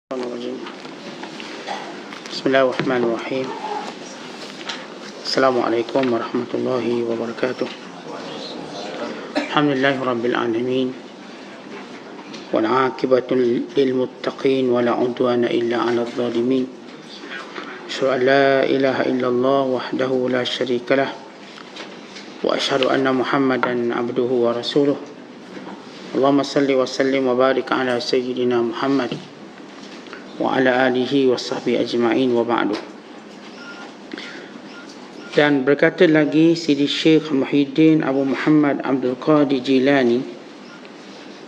بسم الله الرحمن الرحيم. السلام عليكم ورحمة الله وبركاته. الحمد لله رب العالمين والعاقبة للمتقين ولا عدوان إلا على الظالمين. أشهد أن لا إله إلا الله وحده لا شريك له وأشهد أن محمدا عبده ورسوله. اللهم صل وسلم وبارك على سيدنا محمد وعلى alihi wa sahbihi ajma'in wa ba'du. Dan berkata lagi Sidi Syekh Muhyiddin Abu Muhammad Abdul Qadir Jilani,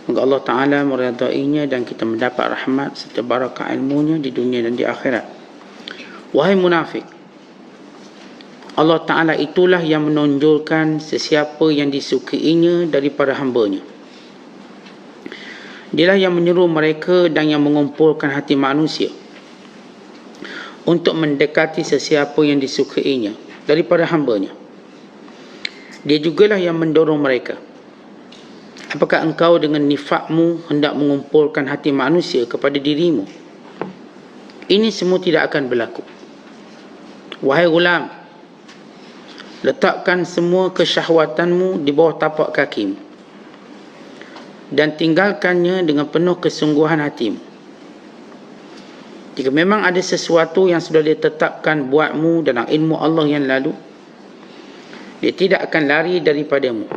moga Allah Ta'ala meridainya dan kita mendapat rahmat serta barakah ilmunya di dunia dan di akhirat. Wahai munafik, Allah Ta'ala itulah yang menonjolkan sesiapa yang disukainya daripada hambanya. Dialah yang menyuruh mereka dan yang mengumpulkan hati manusia untuk mendekati sesiapa yang disukainya daripada hambanya. Dia jugalah yang mendorong mereka. Apakah engkau dengan nifakmu hendak mengumpulkan hati manusia kepada dirimu? Ini semua tidak akan berlaku. Wahai gulam, letakkan semua kesyahwatanmu di bawah tapak kakimu dan tinggalkannya dengan penuh kesungguhan hatimu. Jika memang ada sesuatu yang sudah ditetapkan buatmu dalam ilmu Allah yang lalu, dia tidak akan lari daripadamu,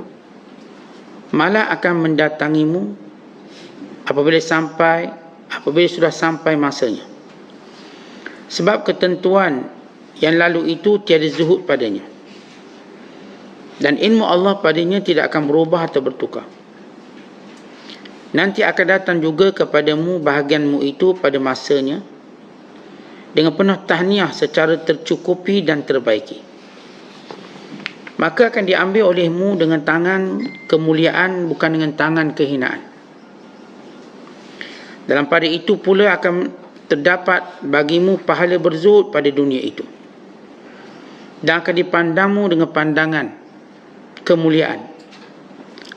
malah akan mendatangimu apabila sudah sampai masanya. Sebab ketentuan yang lalu itu tiada zuhud padanya, dan ilmu Allah padanya tidak akan berubah atau bertukar. Nanti akan datang juga kepadamu bahagianmu itu pada masanya dengan penuh tahniah secara tercukupi dan terbaiki. Maka akan diambil olehmu dengan tangan kemuliaan, bukan dengan tangan kehinaan. Dalam pada itu pula akan terdapat bagimu pahala berzuhud pada dunia itu, dan akan dipandangmu dengan pandangan kemuliaan,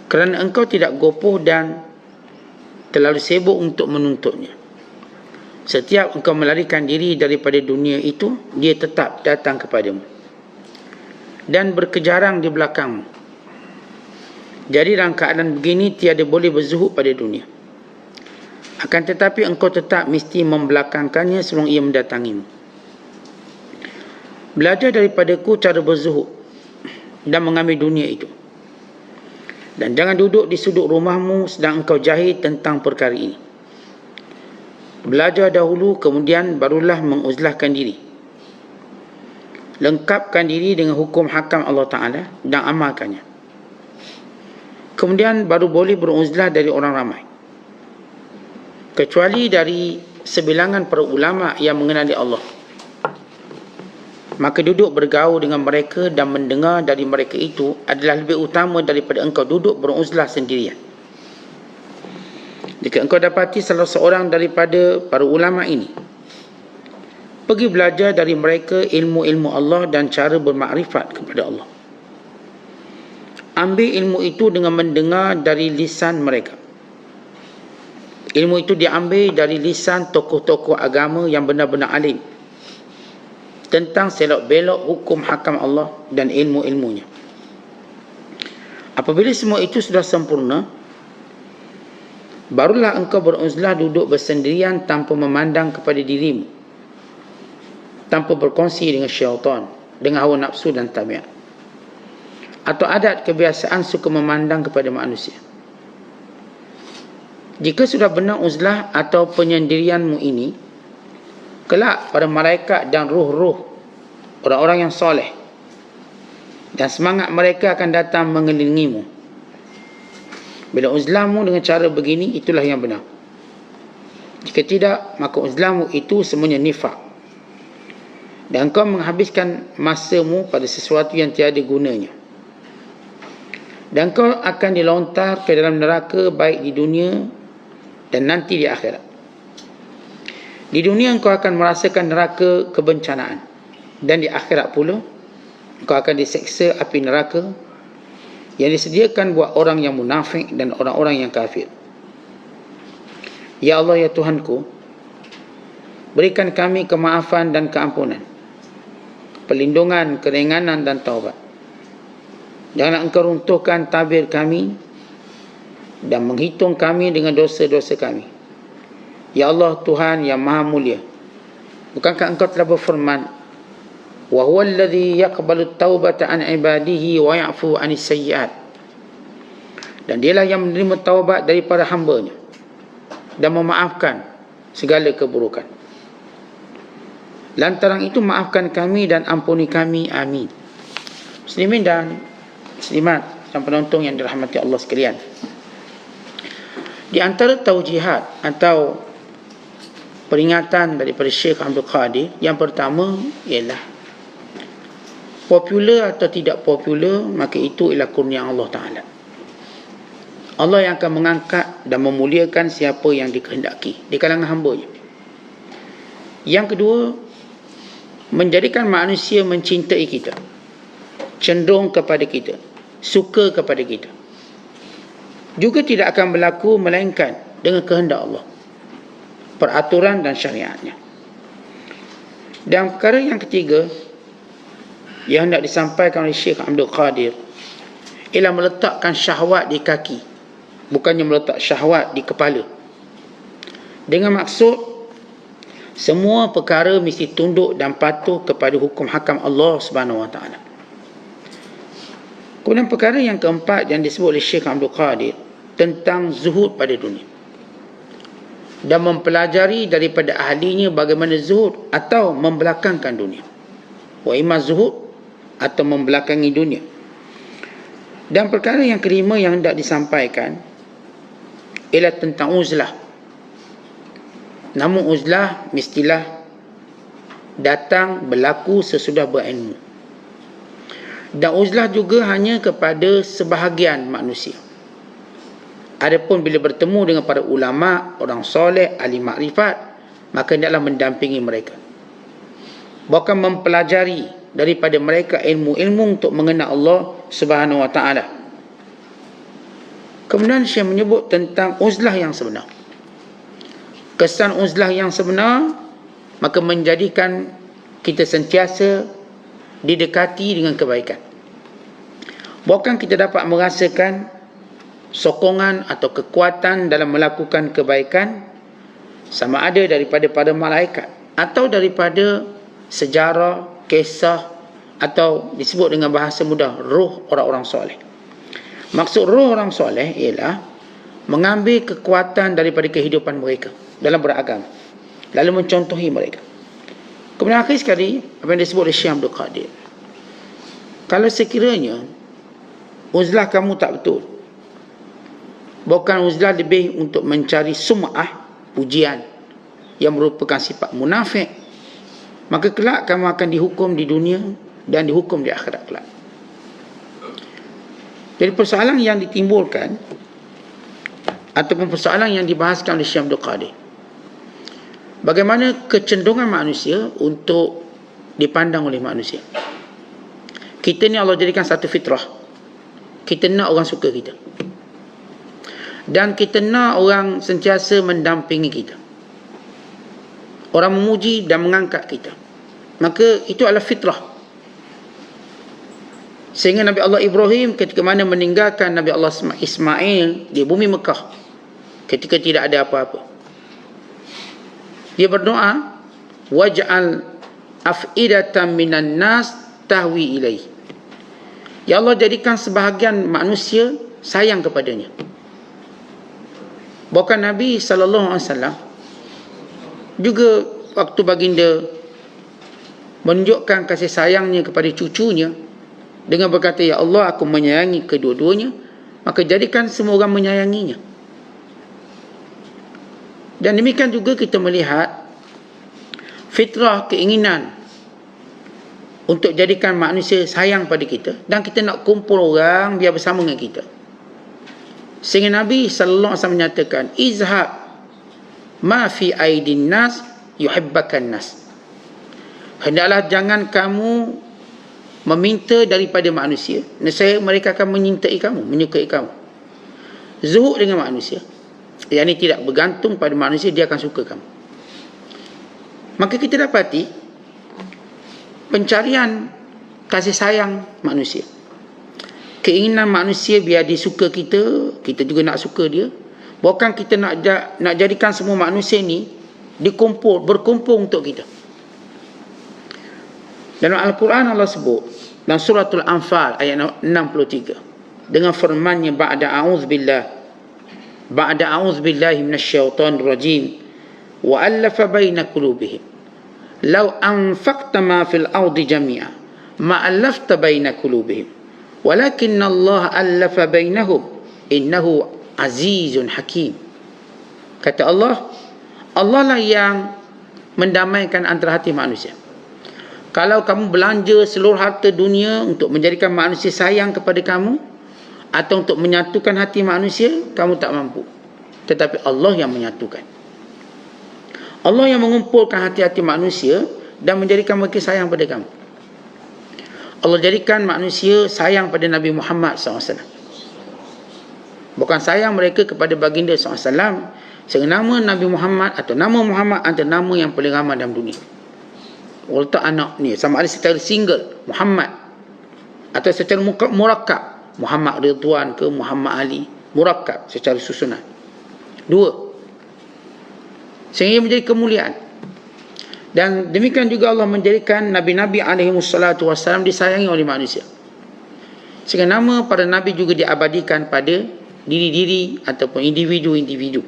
kerana engkau tidak gopoh dan terlalu sibuk untuk menuntutnya. Setiap engkau melarikan diri daripada dunia itu, dia tetap datang kepadamu dan berkejarang di belakangmu. Jadi dalam keadaan begini tiada boleh berzuhud pada dunia. Akan tetapi engkau tetap mesti membelakangkannya sebelum ia mendatangimu. Belajar daripadaku cara berzuhud dan mengambil dunia itu. Dan jangan duduk di sudut rumahmu sedang engkau jahil tentang perkara ini. Belajar dahulu, kemudian barulah menguzlahkan diri. Lengkapkan diri dengan hukum hakam Allah Ta'ala dan amalkannya. Kemudian baru boleh beruzlah dari orang ramai, kecuali dari sebilangan para ulama yang mengenali Allah. Maka duduk bergaul dengan mereka dan mendengar dari mereka itu adalah lebih utama daripada engkau duduk beruzlah sendirian. Jika engkau dapati salah seorang daripada para ulama ini, pergi belajar dari mereka ilmu-ilmu Allah dan cara bermakrifat kepada Allah. Ambil ilmu itu dengan mendengar dari lisan mereka. Ilmu itu diambil dari lisan tokoh-tokoh agama yang benar-benar alim tentang selok belok hukum hakam Allah dan ilmu-ilmunya. Apabila semua itu sudah sempurna, barulah engkau beruzlah duduk bersendirian tanpa memandang kepada dirimu, tanpa berkongsi dengan syaitan, dengan hawa nafsu dan tabiat, atau adat kebiasaan suka memandang kepada manusia. Jika sudah benar uzlah atau penyendirianmu ini, kelak pada malaikat dan ruh-ruh orang-orang yang soleh dan semangat mereka akan datang mengelilingimu. Bila uzlahmu dengan cara begini, itulah yang benar. Jika tidak, maka uzlahmu itu semuanya nifak, dan kau menghabiskan masamu pada sesuatu yang tiada gunanya, dan kau akan dilontar ke dalam neraka baik di dunia dan nanti di akhirat. Di dunia engkau akan merasakan neraka kebencanaan, dan di akhirat pula engkau akan diseksa api neraka yang disediakan buat orang yang munafik dan orang-orang yang kafir. Ya Allah, ya Tuhanku, Berikan kami kemaafan dan keampunan, perlindungan, keringanan dan taubat. Janganlah engkau runtuhkan tabir kami dan menghitung kami dengan dosa-dosa kami. Ya Allah, Tuhan yang maha mulia, bukankah engkau telah berfirman, wa huwa alladhi yaqbalu at-taubata an ibadihi wa ya'fu 'anis sayyi'at, dan dialah yang menerima taubat daripada hamba-Nya dan memaafkan segala keburukan. Lantaran itu maafkan kami dan ampuni kami, amin. Muslimin dan muslimat dan penonton yang dirahmati Allah sekalian, di antara taujihat atau peringatan daripada Syekh Abdul Qadir yang pertama ialah popular atau tidak popular, maka itu ialah kurnia Allah Ta'ala. Allah yang akan mengangkat dan memuliakan siapa yang dikehendaki di kalangan hamba-Nya. Yang kedua, menjadikan manusia mencintai kita, cenderung kepada kita, suka kepada kita, juga tidak akan berlaku melainkan dengan kehendak Allah, peraturan dan syariatnya. Dan perkara yang ketiga yang hendak disampaikan oleh Syekh Abdul Qadir ialah meletakkan syahwat di kaki, bukannya meletak syahwat di kepala, dengan maksud semua perkara mesti tunduk dan patuh kepada hukum hakam Allah Subhanahu Wa Taala. Kemudian perkara yang keempat yang disebut oleh Syekh Abdul Qadir tentang zuhud pada dunia, dan mempelajari daripada ahlinya bagaimana zuhud atau membelakangkan dunia, wa imma zuhud atau membelakangi dunia. Dan perkara yang kelima yang hendak disampaikan ialah tentang uzlah. Namun uzlah mestilah datang berlaku sesudah berilmu, dan uzlah juga hanya kepada sebahagian manusia. Adapun bila bertemu dengan para ulama, orang soleh, ahli makrifat, maka hendaklah mendampingi mereka, bahkan mempelajari daripada mereka ilmu-ilmu untuk mengenal Allah Subhanahu Wa Taala. Kemudian Syekh menyebut tentang uzlah yang sebenar. Kesan uzlah yang sebenar maka menjadikan kita sentiasa didekati dengan kebaikan. Bahkan kita dapat merasakan sokongan atau kekuatan dalam melakukan kebaikan, sama ada daripada para malaikat atau daripada sejarah, kisah, atau disebut dengan bahasa mudah, roh orang-orang soleh. Maksud roh orang soleh ialah mengambil kekuatan daripada kehidupan mereka dalam beragama, lalu mencontohi mereka. Kemudian akhir sekali, apa yang disebut oleh Syekh Abdul Qadir, kalau sekiranya uzlah kamu tak betul, bukan uzlah lebih untuk mencari sum'ah, pujian, yang merupakan sifat munafik, maka kelak kamu akan dihukum di dunia dan dihukum di akhirat kelak. Jadi persoalan yang ditimbulkan ataupun persoalan yang dibahaskan oleh Syekh Abdul Qadir, bagaimana kecenderungan manusia untuk dipandang oleh manusia. Kita ni Allah jadikan satu fitrah. Kita nak orang suka kita, dan kita nak orang sentiasa mendampingi kita, orang memuji dan mengangkat kita. Maka itu adalah fitrah. Sehingga Nabi Allah Ibrahim ketika mana meninggalkan Nabi Allah Ismail di bumi Mekah, ketika tidak ada apa-apa, dia berdoa, waj'al af'idatan minan nas tahwi ilaih. Ya Allah, jadikan sebahagian manusia sayang kepadanya. Bahkan Nabi SAW juga waktu baginda menunjukkan kasih sayangnya kepada cucunya dengan berkata, ya Allah, aku menyayangi kedua-duanya, maka jadikan semua orang menyayanginya. Dan demikian juga kita melihat fitrah, keinginan untuk jadikan manusia sayang pada kita, dan kita nak kumpul orang biar bersama dengan kita. Sehingga Nabi sallallahu alaihi wasallam menyatakan, izhab ma fi aidin nas yuhibbakan nas. Hendaklah jangan kamu meminta daripada manusia, nescaya mereka akan menyintai kamu, menyukai kamu. Zuhud dengan manusia, yang ini tidak bergantung pada manusia, dia akan suka kamu. Maka kita dapati pencarian kasih sayang manusia. Keinginan manusia biar dia suka kita, kita juga nak suka dia. Bukan kita nak jadikan semua manusia ni berkumpul untuk kita. Dalam Al-Quran Allah sebut dalam suratul Anfal ayat 63 dengan firman-Nya ba'da a'udzubillahi minasyaitonir rajim wa alafa baina qulubihim law anfaqta ma fil ardi jami'a ma alafta baina qulubihim walakinna Allah alafa bainahum innahu azizun hakim. Kata Allah lah yang mendamaikan antara hati manusia. Kalau kamu belanja seluruh harta dunia untuk menjadikan manusia sayang kepada kamu atau untuk menyatukan hati manusia, kamu tak mampu. Tetapi Allah yang menyatukan. Allah yang mengumpulkan hati-hati manusia dan menjadikan mereka sayang pada kamu. Allah jadikan manusia sayang pada Nabi Muhammad SAW. Bukan sayang mereka kepada baginda SAW. Nama Nabi Muhammad atau nama Muhammad antara nama yang paling ramai dalam dunia. Allah letak anak ni sama ada secara single Muhammad atau secara murakkab Muhammad Ridwan ke Muhammad Ali, murakkab secara susunan. Dua. Sehingga menjadi kemuliaan. Dan demikian juga Allah menjadikan Nabi-Nabi alaihimussalatu wassalam disayangi oleh manusia. Sehingga nama para Nabi juga diabadikan pada diri-diri ataupun individu-individu.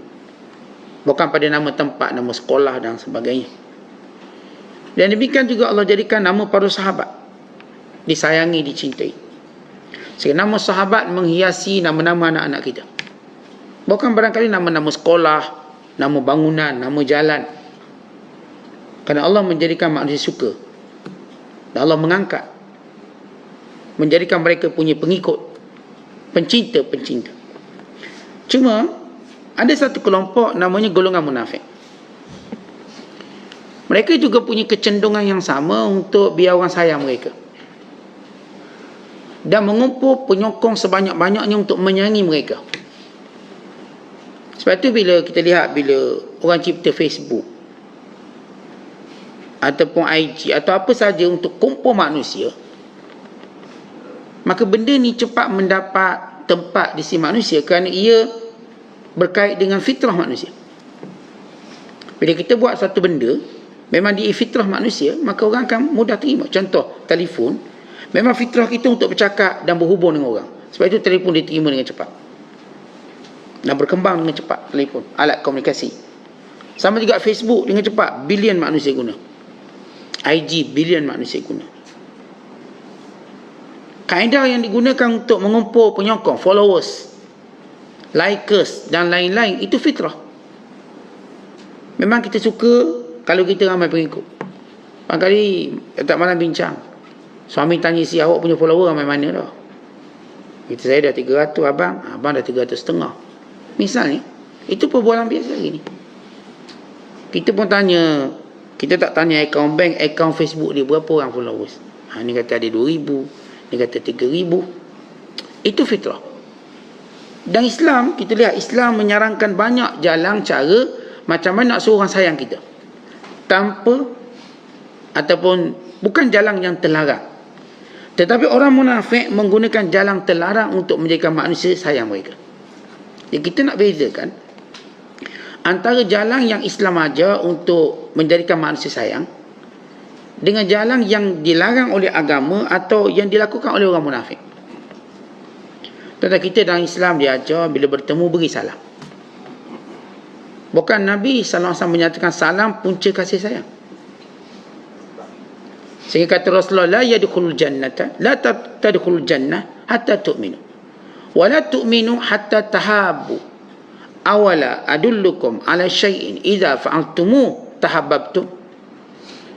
Bukan pada nama tempat, nama sekolah dan sebagainya. Dan demikian juga Allah jadikan nama para sahabat disayangi, dicintai. Sehingga nama sahabat menghiasi nama-nama anak-anak kita. Bukan barangkali nama-nama sekolah, nama bangunan, nama jalan. Kerana Allah menjadikan manusia suka. Dan Allah mengangkat. Menjadikan mereka punya pengikut. Pencinta-pencinta. Cuma ada satu kelompok namanya golongan munafik. Mereka juga punya kecenderungan yang sama untuk biar orang sayang mereka. Dan mengumpul penyokong sebanyak-banyaknya untuk menyayangi mereka. Sebab tu bila kita lihat bila orang cipta Facebook ataupun IG atau apa saja untuk kumpul manusia, maka benda ni cepat mendapat tempat di sisi manusia kerana ia berkait dengan fitrah manusia. Bila kita buat satu benda memang di fitrah manusia, maka orang akan mudah terima. Contoh, telefon. Memang fitrah kita untuk bercakap dan berhubung dengan orang. Sebab itu telefon diterima dengan cepat. Dan berkembang dengan cepat telefon, alat komunikasi. Sama juga Facebook dengan cepat. Bilion manusia guna. IG, bilion manusia guna. Kaedah yang digunakan untuk mengumpul penyokong, followers, likers dan lain-lain, itu fitrah. Memang kita suka kalau kita ramai pengikut. Barangkali tak malam bincang, suami tanya si awak punya follower ramai mana dah? Kita saya dah 300, abang dah 300.5. Misalnya, itu perbualan biasa lagi ni. Kita pun tanya, kita tak tanya akaun bank, akaun Facebook dia berapa orang followers. Ni kata ada 2,000, ni kata 3,000. Itu fitrah. Dan Islam, kita lihat Islam menyarankan banyak jalan cara macam mana nak suruh orang sayang kita. Tanpa ataupun bukan jalan yang terlarang. Tetapi orang munafik menggunakan jalan terlarang untuk menjadikan manusia sayang mereka. Jadi kita nak bezakan antara jalan yang Islam ajar untuk menjadikan manusia sayang dengan jalan yang dilarang oleh agama atau yang dilakukan oleh orang munafik. Tetapi kita dalam Islam diajar bila bertemu beri salam. Bukan Nabi SAW menyatakan salam punca kasih sayang. Sehingga kata Rasulullah, la yadkhulul jannata, la tadkhulul jannah hatta tu'minu. Wa la tu'minu hatta tahabbu. Awala adullukum ala syai'in idza fa'altumu tahabbabtum.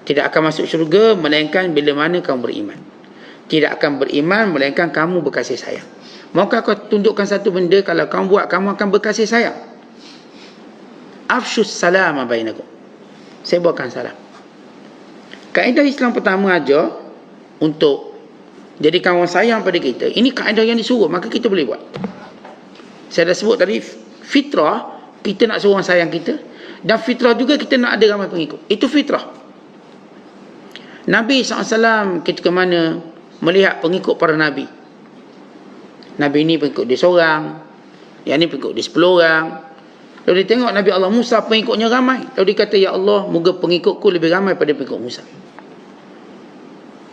Tidak akan masuk syurga melainkan bila mana kamu beriman. Tidak akan beriman melainkan kamu berkasih sayang. Maukah kau tunjukkan satu benda kalau kamu buat kamu akan berkasih sayang? Afshus salam bainakum. Saya buatkan salam. Kaedah Islam pertama aja untuk jadikan orang sayang pada kita. Ini kaedah yang disuruh, maka kita boleh buat. Saya dah sebut tadi fitrah, kita nak suruh orang sayang kita, dan fitrah juga kita nak ada ramai pengikut. Itu fitrah. Nabi SAW ketika mana melihat pengikut para Nabi. Nabi ni pengikut dia seorang, yang ni pengikut dia 10 orang. Lalu dia tengok Nabi Allah Musa pengikutnya ramai. Lalu dia kata, ya Allah, moga pengikutku lebih ramai pada pengikut Musa.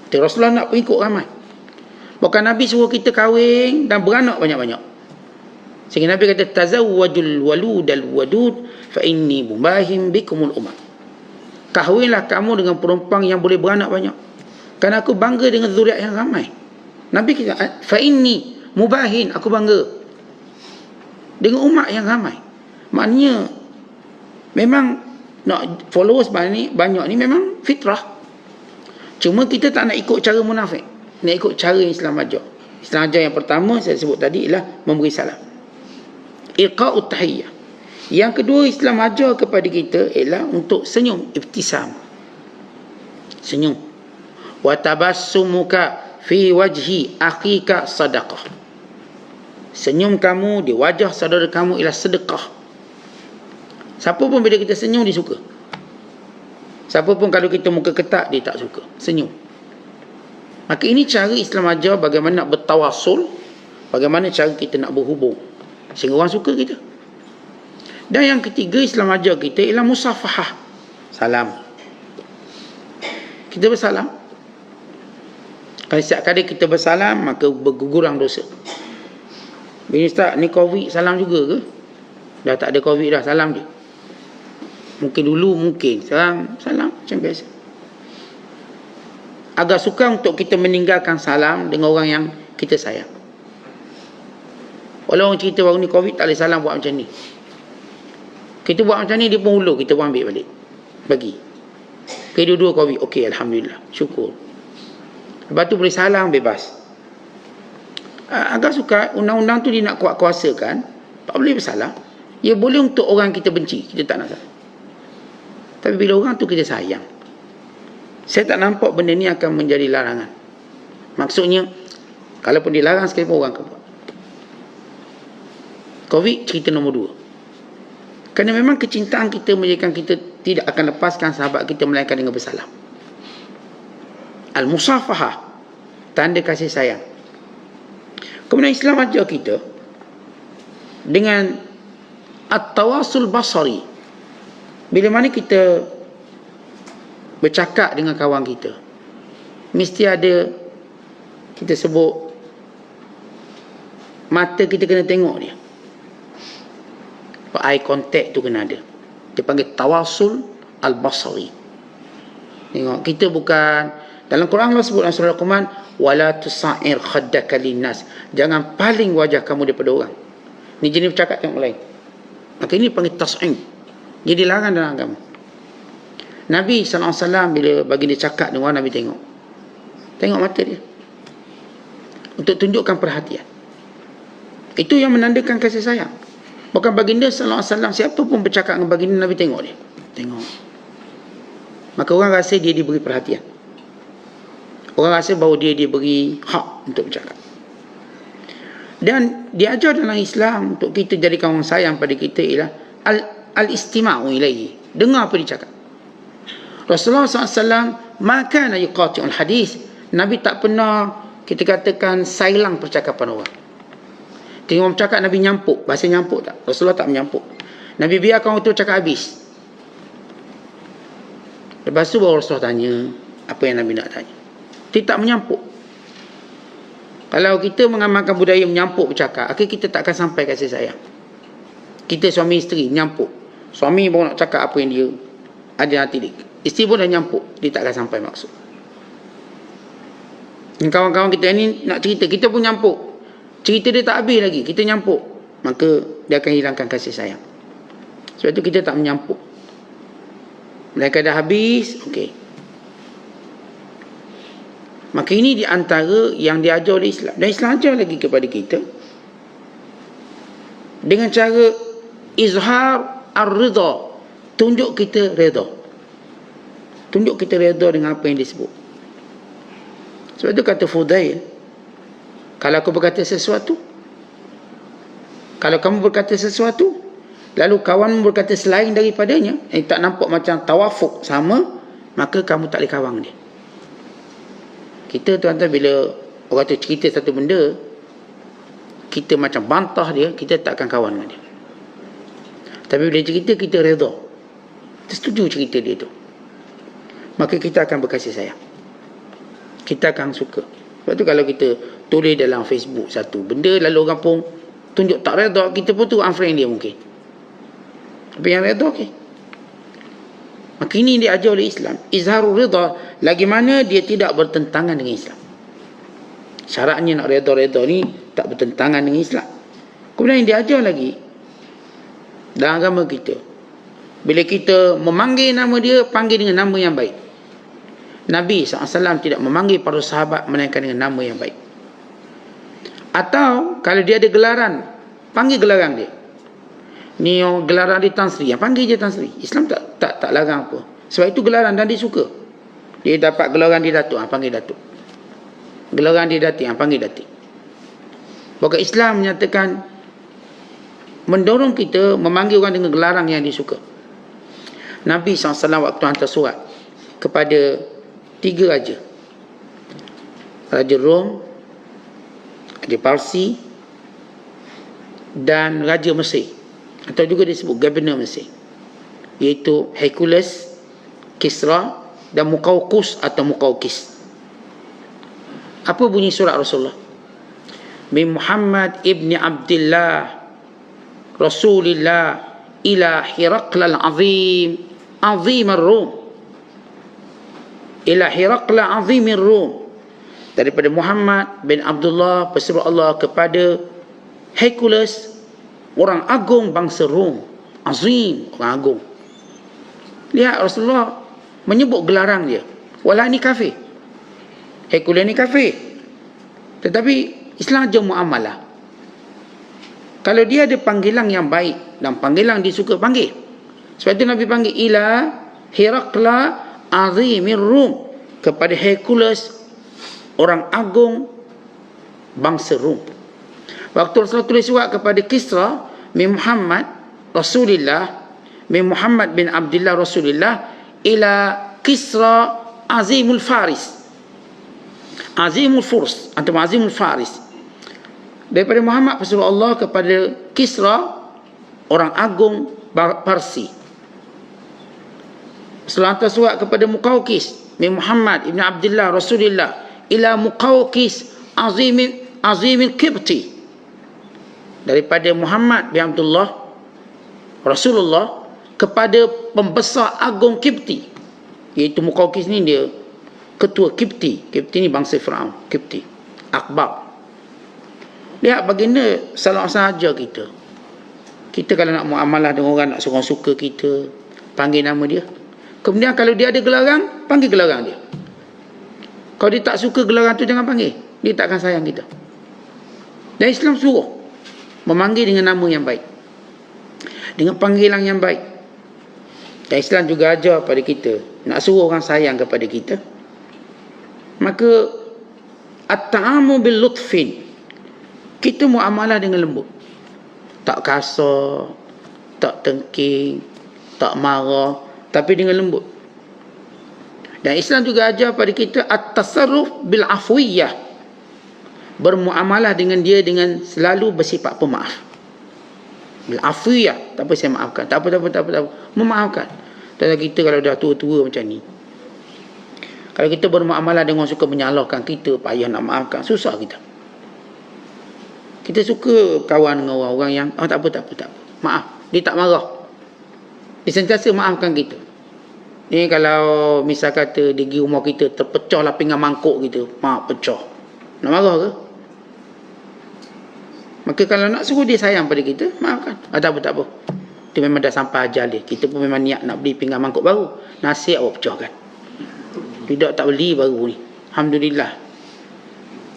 Jadi Rasulullah nak pengikut ramai. Bahkan Nabi suruh kita kahwin dan beranak banyak-banyak. Sehingga Nabi kata, tazawwajul waludal wadud fa inni mubahim bikumul umam. Kahwinlah kamu dengan perempuan yang boleh beranak banyak, kerana aku bangga dengan zuriat yang ramai. Nabi kata, fa inni mubahin, aku bangga dengan umat yang ramai. Maknanya memang nak followers banyak ni memang fitrah. Cuma kita tak nak ikut cara munafik, nak ikut cara yang Islam ajar. Islam ajar yang pertama saya sebut tadi ialah memberi salam, ilqa'ut tahiyyah. Yang kedua, Islam ajar kepada kita ialah untuk senyum, ibtisam, senyum. Wa tabassumuka fi wajhi akhika sadaqah. Senyum kamu di wajah saudara kamu ialah sedekah. Siapa pun bila kita senyum dia suka. Siapa pun kalau kita muka ketak dia tak suka. Senyum. Maka ini cara Islam ajar bagaimana nak bertawasul, bagaimana cara kita nak berhubung sehingga orang suka kita. Dan yang ketiga Islam ajar kita ialah musafahah, salam. Kita bersalam. Kalau setiap kali kita bersalam maka bergugurang dosa. Bila Ustaz ni COVID, salam juga ke? Dah tak ada COVID dah, salam je. Mungkin dulu mungkin, sekarang salam macam biasa. Agak sukar untuk kita meninggalkan salam dengan orang yang kita sayang. Walau orang cerita baru ni COVID tak boleh salam buat macam ni, kita buat macam ni dia pun ulur, kita pun ambil balik bagi. Okay, dua-dua COVID, okey, alhamdulillah, syukur. Lepas tu boleh salam bebas. Agak suka undang-undang tu dia nak kuat-kuasakan, tak boleh bersalam. Ya boleh untuk orang kita benci, kita tak nak salam. Tapi bila orang tu kita sayang, saya tak nampak benda ni akan menjadi larangan. Maksudnya kalaupun dilarang sekali pun orang akan buat. COVID cerita nombor 2. Kerana memang kecintaan kita menjadikan kita tidak akan lepaskan sahabat kita melainkan dengan bersalam. Al-musafahah, tanda kasih sayang. Kemudian Islam ajar kita dengan at-tawasul basari. Bila mana kita bercakap dengan kawan kita, mesti ada, kita sebut, mata kita kena tengok dia. Eye contact tu kena ada. Dia panggil tawasul al-basari. Tengok, kita bukan, dalam Quran Allah sebut dalam surah Al-Quran, wala tusa'ir khaddaka linnas, jangan paling wajah kamu daripada orang. Ni jenis bercakap yang lain. Maka ini panggil tas'im. Jadi dilarang dalam agama. Nabi SAW bila bagi dia cakap dengan orang, Nabi tengok mata dia untuk tunjukkan perhatian. Itu yang menandakan kasih sayang. Bukan baginda SAW, siapa pun bercakap dengan baginda, Nabi tengok dia, tengok. Maka orang rasa dia diberi perhatian. Orang rasa bahawa dia diberi hak untuk bercakap. Dan diajar dalam Islam untuk kita jadikan orang sayang pada kita ialah al-istima'u ilaihi, dengar apa dia cakap. Rasulullah SAW maka yuqati'ul hadis, Nabi tak pernah kita katakan sailang percakapan orang. Tengok orang bercakap, Nabi nyampuk. Bahasa nyampuk tak? Rasulullah tak menyampuk. Nabi biarkan orang tu cakap habis. Lepas tu baru Rasulullah tanya apa yang Nabi nak tanya. Dia tak menyampuk. Kalau kita mengamalkan budaya menyampuk bercakap, akhirnya kita tak akan sampai kasih sayang. Kita suami isteri menyampuk. Suami baru nak cakap apa yang dia ada hati dia. Isteri pun dah nyampuk, dia tak akan sampai maksud. Kawan-kawan kita ni nak cerita, kita pun nyampuk. Cerita dia tak habis lagi, kita nyampuk, maka dia akan hilangkan kasih sayang. Sebab itu kita tak menyampuk. Mereka dah habis, okey. Maka ini di antara yang diajar oleh Islam. Dan Islam ajar lagi kepada kita dengan cara izhar ar-ridha, tunjuk kita redha. Tunjuk kita redha dengan apa yang disebut. Sebab itu kata Fudail, kalau aku berkata sesuatu, kalau kamu berkata sesuatu, lalu kawanmu berkata selain daripadanya, tak nampak macam tawafuk sama, maka kamu tak boleh kawang dia. Kita tuan-tuan bila orang tu cerita satu benda, kita macam bantah dia, kita tak akan kawan dengan dia. Tapi bila cerita, kita redha, kita setuju cerita dia tu, maka kita akan berkasih sayang, kita akan suka. Sebab tu kalau kita tulis dalam Facebook satu benda, lalu orang pun tunjuk tak redha, kita pun tu unfriend dia mungkin. Tapi yang redha okey. Maka ini diajar oleh Islam, izharul redha, lagi mana dia tidak bertentangan dengan Islam. Syaratnya nak redha-redha ni tak bertentangan dengan Islam. Kemudian yang diajar lagi dalam agama kita, bila kita memanggil nama dia, panggil dengan nama yang baik. Nabi SAW tidak memanggil para sahabat melainkan dengan nama yang baik. Atau kalau dia ada gelaran, panggil gelaran dia. Ni gelaran dia Tan Sri, panggil je Tan Sri. Islam tak larang apa. Sebab itu gelaran dan dia suka. Dia dapat gelaran dia Datuk, panggil Datuk. Gelaran dia Datik, panggil Datik. Bahkan Islam menyatakan, mendorong kita memanggil orang dengan gelaran yang dia suka. Nabi SAW waktu hantar surat kepada 3 raja, Raja Rom, Raja Parsi, dan Raja Mesir, atau juga disebut Governor Mesir, iaitu Hercules, Kisra dan Muqawqis atau Muqawqis. Apa bunyi surat Rasulullah? Min Muhammad ibni Abdullah Rasulillah ila Hiraqla al-Azim Azim al-Rum, ila Hiraqla Azim al-Rum, daripada Muhammad bin Abdullah pesuruh Allah kepada Hercules, orang agung bangsa Rom. Azim, orang agung. Lihat Rasulullah menyebut gelaran dia. Walau ni kafir, Hercules ni kafir, tetapi Islam ajar muamalah. Kalau dia ada panggilan yang baik dan panggilan dia suka, panggil. Sebab itu Nabi panggil ila Hiraqla Azimir Rum, kepada Hercules, orang agung bangsa Rom. Waktu Rasulullah tulis surat kepada Kisra, min Muhammad Rasulillah, min Muhammad bin Abdullah Rasulillah ila Kisra Azimul Faris, Azimul Furs atau Azimul Faris, daripada Muhammad pesuruh Allah kepada Kisra, orang agung Parsi. Rasulullah hantar surat kepada Muqawqis, min Muhammad ibn Abdullah Rasulillah ila Muqawqis Azimil Qibti, daripada Muhammad bin Abdullah Rasulullah kepada pembesar agung Qibti, iaitu Muqawqis ni dia ketua Qibti. Qibti ni bangsa Firaun, Qibti, Akbar. Lihat baginda salah sahaja kita. Kita kalau nak muamalah dengan orang, nak seorang suka kita, panggil nama dia. Kemudian kalau dia ada gelaran, panggil gelaran dia. Kalau dia tak suka gelaran tu, jangan panggil. Dia tak akan sayang kita. Dan Islam suruh memanggil dengan nama yang baik, dengan panggilan yang baik. Dan Islam juga ajar pada kita, nak suruh orang sayang kepada kita, maka at-ta'amu bil lutfin, kita muamalah dengan lembut, tak kasar, tak tengking, tak marah, tapi dengan lembut. Dan Islam juga ajar pada kita at-tasarruf bil afwiyah, bermuamalah dengan dia dengan selalu bersifat pemaaf. Bil afwiyah, tak apa saya maafkan, tak apa, memaafkan. Dan kita kalau dah tua-tua macam ni, kalau kita bermuamalah dengan orang suka menyalahkan kita, payah nak maafkan, susah kita. Kita suka kawan dengan orang-orang yang tak apa, maaf, dia tak marah, dia sentiasa maafkan kita. Ni kalau misal kata di rumah kita terpecah lah pinggan mangkuk kita, maaf pecah, nak marah ke? Maka kalau nak suruh dia sayang pada kita, maafkan. Tak apa. Dia memang dah sampai ajal dia. Kita pun memang niat nak beli pinggan mangkuk baru, nasi awak pecahkan. Tidak, tak beli baru ni, alhamdulillah.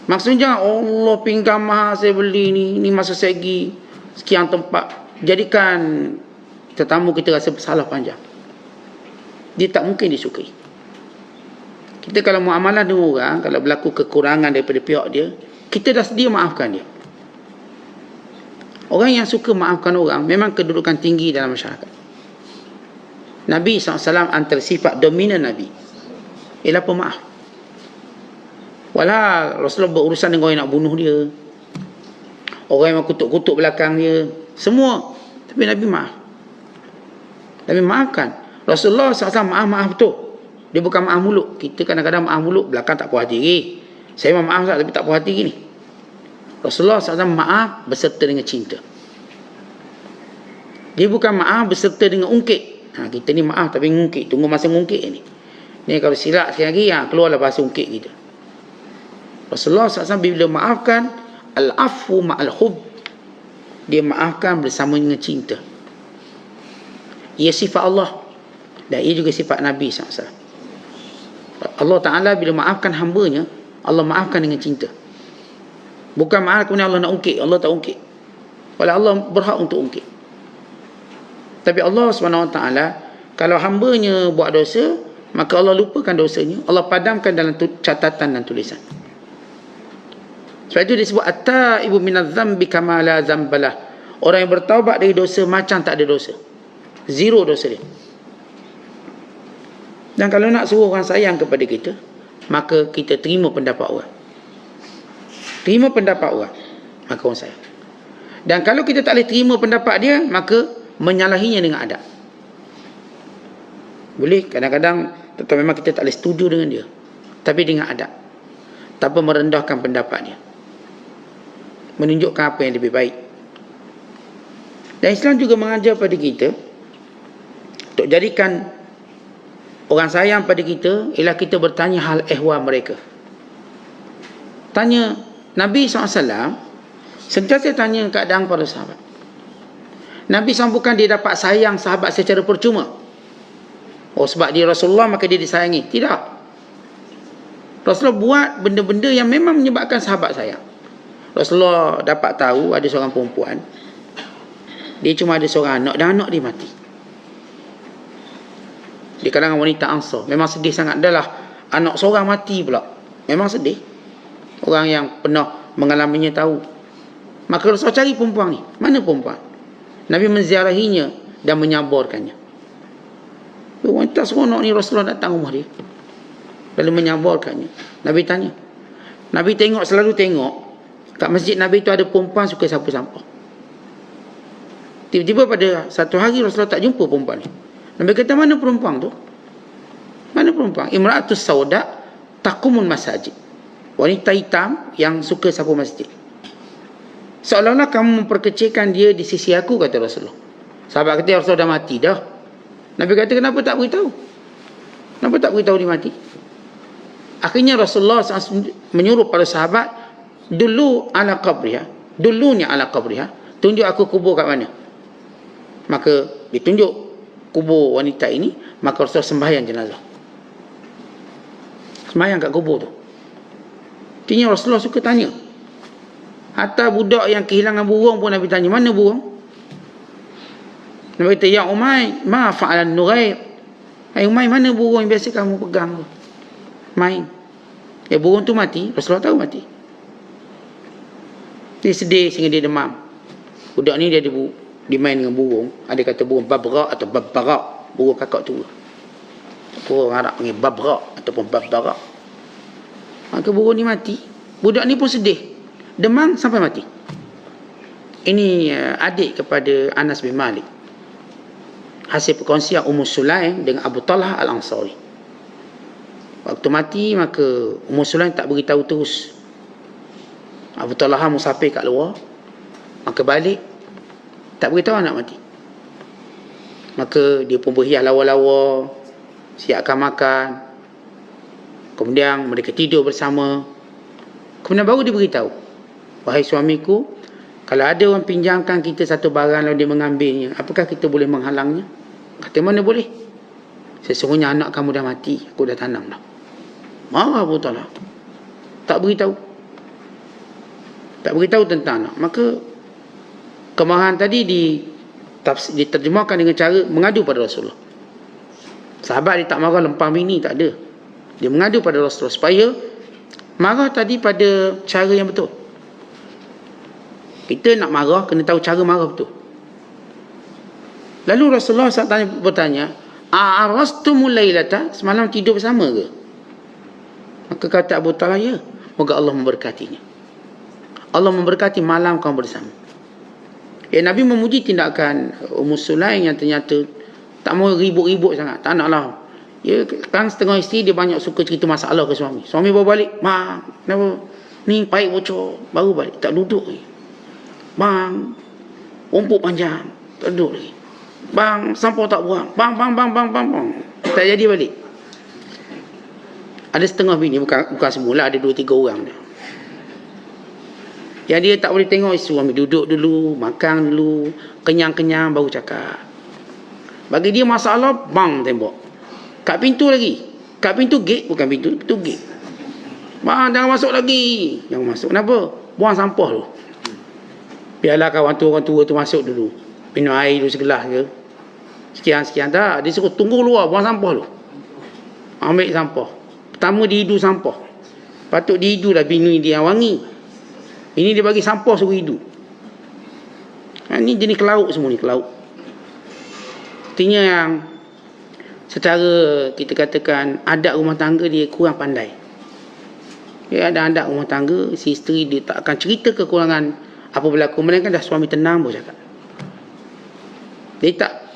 Maksudnya Allah, pinggan mahal saya beli ni masa saya pergi sekian tempat, jadikan tetamu kita rasa bersalah panjang. Dia tak mungkin disukai. Kita kalau muamalah dengan orang, kalau berlaku kekurangan daripada pihak dia, kita dah sedia maafkan dia. Orang yang suka maafkan orang memang kedudukan tinggi dalam masyarakat. Nabi SAW antara sifat dominan Nabi ialah pemaaf. Walau Rasulullah berurusan dengan orang yang nak bunuh dia, orang yang kutuk-kutuk belakang dia, semua. Tapi Nabi maaf. Nabi maafkan. Rasulullah SAW maaf betul. Dia bukan maaf mulut. Kita kadang-kadang maaf mulut, belakang tak puas hati lagi. Saya memang maaf tapi tak puas hati gini. Rasulullah SAW maaf berserta dengan cinta. Dia bukan maaf berserta dengan ungkit. Kita ni maaf tapi ngungkit. Tunggu masa ngungkit ni. Ni kalau silap sekali lagi, keluarlah bahasa ungkit kita. Rasulullah SAW bila maafkan, al-afu ma'al hub. Dia maafkan bersama dengan cinta. Ia sifat Allah. Dan ia juga sifat Nabi SAW. Allah Ta'ala bila maafkan hambanya, Allah maafkan dengan cinta. Bukan maaf kemudian Allah nak ungkit. Allah tak ungkit. Walau Allah berhak untuk ungkit. Tapi Allah SWT, kalau hambanya buat dosa, maka Allah lupakan dosanya. Allah padamkan dalam catatan dan tulisan. Sebab itu disebut at-taibu minadz-dzambi kama la dzambalah. Orang yang bertaubat dari dosa macam tak ada dosa. Zero dosa dia. Dan kalau nak suruh orang sayang kepada kita, maka kita terima pendapat orang. Terima pendapat orang, maka orang sayang. Dan kalau kita tak boleh terima pendapat dia, maka menyalahinya dengan adab. Boleh kadang-kadang tetap memang kita tak boleh setuju dengan dia, tapi dengan adab, tanpa merendahkan pendapat dia, menunjukkan apa yang lebih baik. Dan Islam juga mengajar pada kita untuk jadikan orang sayang pada kita ialah kita bertanya hal ehwal mereka. Tanya Nabi SAW, sentiasa tanya keadaan para sahabat. Nabi SAW bukan dia dapat sayang sahabat secara percuma. Oh, sebab dia Rasulullah maka dia disayangi. Tidak. Rasulullah buat benda-benda yang memang menyebabkan sahabat sayang. Rasulullah dapat tahu ada seorang perempuan, dia cuma ada seorang anak dan anak dia mati. Di kalangan wanita Ansar memang sedih sangat. Adalah anak seorang mati pula, memang sedih. Orang yang pernah mengalaminya tahu. Maka Rasulullah cari perempuan ni. Mana perempuan? Nabi menziarahinya dan menyabarkannya. Wanita seronok ni Rasulullah datang rumah dia, lalu menyabarkannya. Nabi tanya. Nabi selalu tengok kat masjid Nabi tu ada perempuan suka sapu sampah. Tiba-tiba pada satu hari Rasulullah tak jumpa perempuan ni. Nabi kata, mana perempuan tu? Mana perempuan? Imra'atus sauda taqumun masajid. Wanita hitam yang suka sapu masjid. Seolah-olah kamu memperkecilkan dia di sisi aku, kata Rasulullah. Sahabat kata, ya Rasulullah dah mati dah. Nabi kata, kenapa tak beritahu? Kenapa tak beritahu dia mati? Akhirnya Rasulullah SAW menyuruh para sahabat, dulu ala qabriha, dulunya ala qabriha, tunjuk aku kubur kat mana. Maka ditunjuk kubur wanita ini, maka Rasulullah sembahyang jenazah. Sembahyang kat kubur tu. Artinya Rasulullah suka tanya. Hatta budak yang kehilangan burung pun Nabi tanya, mana burung? Nabi kata, ya Umay, ma fa'alan Nughair. Hai Umay, mana burung yang biasa kamu pegang tu? Main. Ya, burung tu mati. Rasulullah tahu mati. Dia sedih sehingga dia demam. Budak ni dia main dengan burung. Ada kata burung babrak atau babbarak. Burung kakak tu. Burung Arab panggil babrak ataupun babbarak. Maka burung ni mati. Budak ni pun sedih, demam sampai mati. Ini adik kepada Anas bin Malik, hasil perkongsian Ummu Sulaim dengan Abu Talha Al-Ansari. Waktu mati, maka Ummu Sulaim tak beritahu terus. Abu Talha musafir kat luar, maka balik, tak beritahu anak mati. Maka dia pun berhias lawa-lawa, siapkan makan. Kemudian mereka tidur bersama. Kemudian baru dia beritahu, wahai suamiku, kalau ada orang pinjamkan kita satu barang lalu dia mengambilnya, apakah kita boleh menghalangnya? Kata, mana boleh. Sesungguhnya anak kamu dah mati, aku dah tanam dah. Marah Abu Talha. Tak beritahu. Tak beritahu tentang anak. Maka kemarahan tadi diterjemahkan dengan cara mengadu pada Rasulullah. Sahabat dia tak marah lempang bini, tak ada. Dia mengadu pada Rasulullah supaya marah tadi pada cara yang betul. Kita nak marah, kena tahu cara marah betul. Lalu Rasulullah SAW bertanya, a'arastumul lailata, semalam tidur bersama ke? Maka kata Abu Talha, ya. Moga Allah memberkatinya. Allah memberkati malam kamu bersama. Nabi memuji tindakan Ummu Sulaim yang ternyata tak mau ribut-ribut sangat. Tak naklah. Kan setengah isteri dia banyak suka cerita masalah ke suami. Suami baru balik, bang, kenapa? Ni paip bocor, baru balik. Tak duduk lagi. Bang, rumput panjang, tak duduk lagi. Bang, sampah tak buang. Bang. Tak jadi balik. Ada setengah bini, bukan semula, ada 2-3 orang dia. Yang dia tak boleh tengok suami duduk dulu, makan dulu, kenyang-kenyang baru cakap. Bagi dia masalah, bang tembok. Kat pintu lagi. Kat pintu gate, bukan pintu gate. Bang, jangan masuk lagi. Jangan masuk. Kenapa? Buang sampah dulu. Biarlah kawan orang tua tu masuk dulu. Minum air dulu segelas ke. Sekian. Tak. Dia suruh tunggu luar, buang sampah dulu. Ambil sampah. Pertama dihidu sampah. Patut dihidu lah bini dia yang wangi. Ini dia bagi sampah suruh hidu. Ini jenis kelauk semua ni, kelauk. Artinya yang secara kita katakan adat rumah tangga dia kurang pandai. Dia ada adat rumah tangga, si isteri dia tak akan cerita kekurangan apa berlaku, melainkan dah suami tenang pun cakap.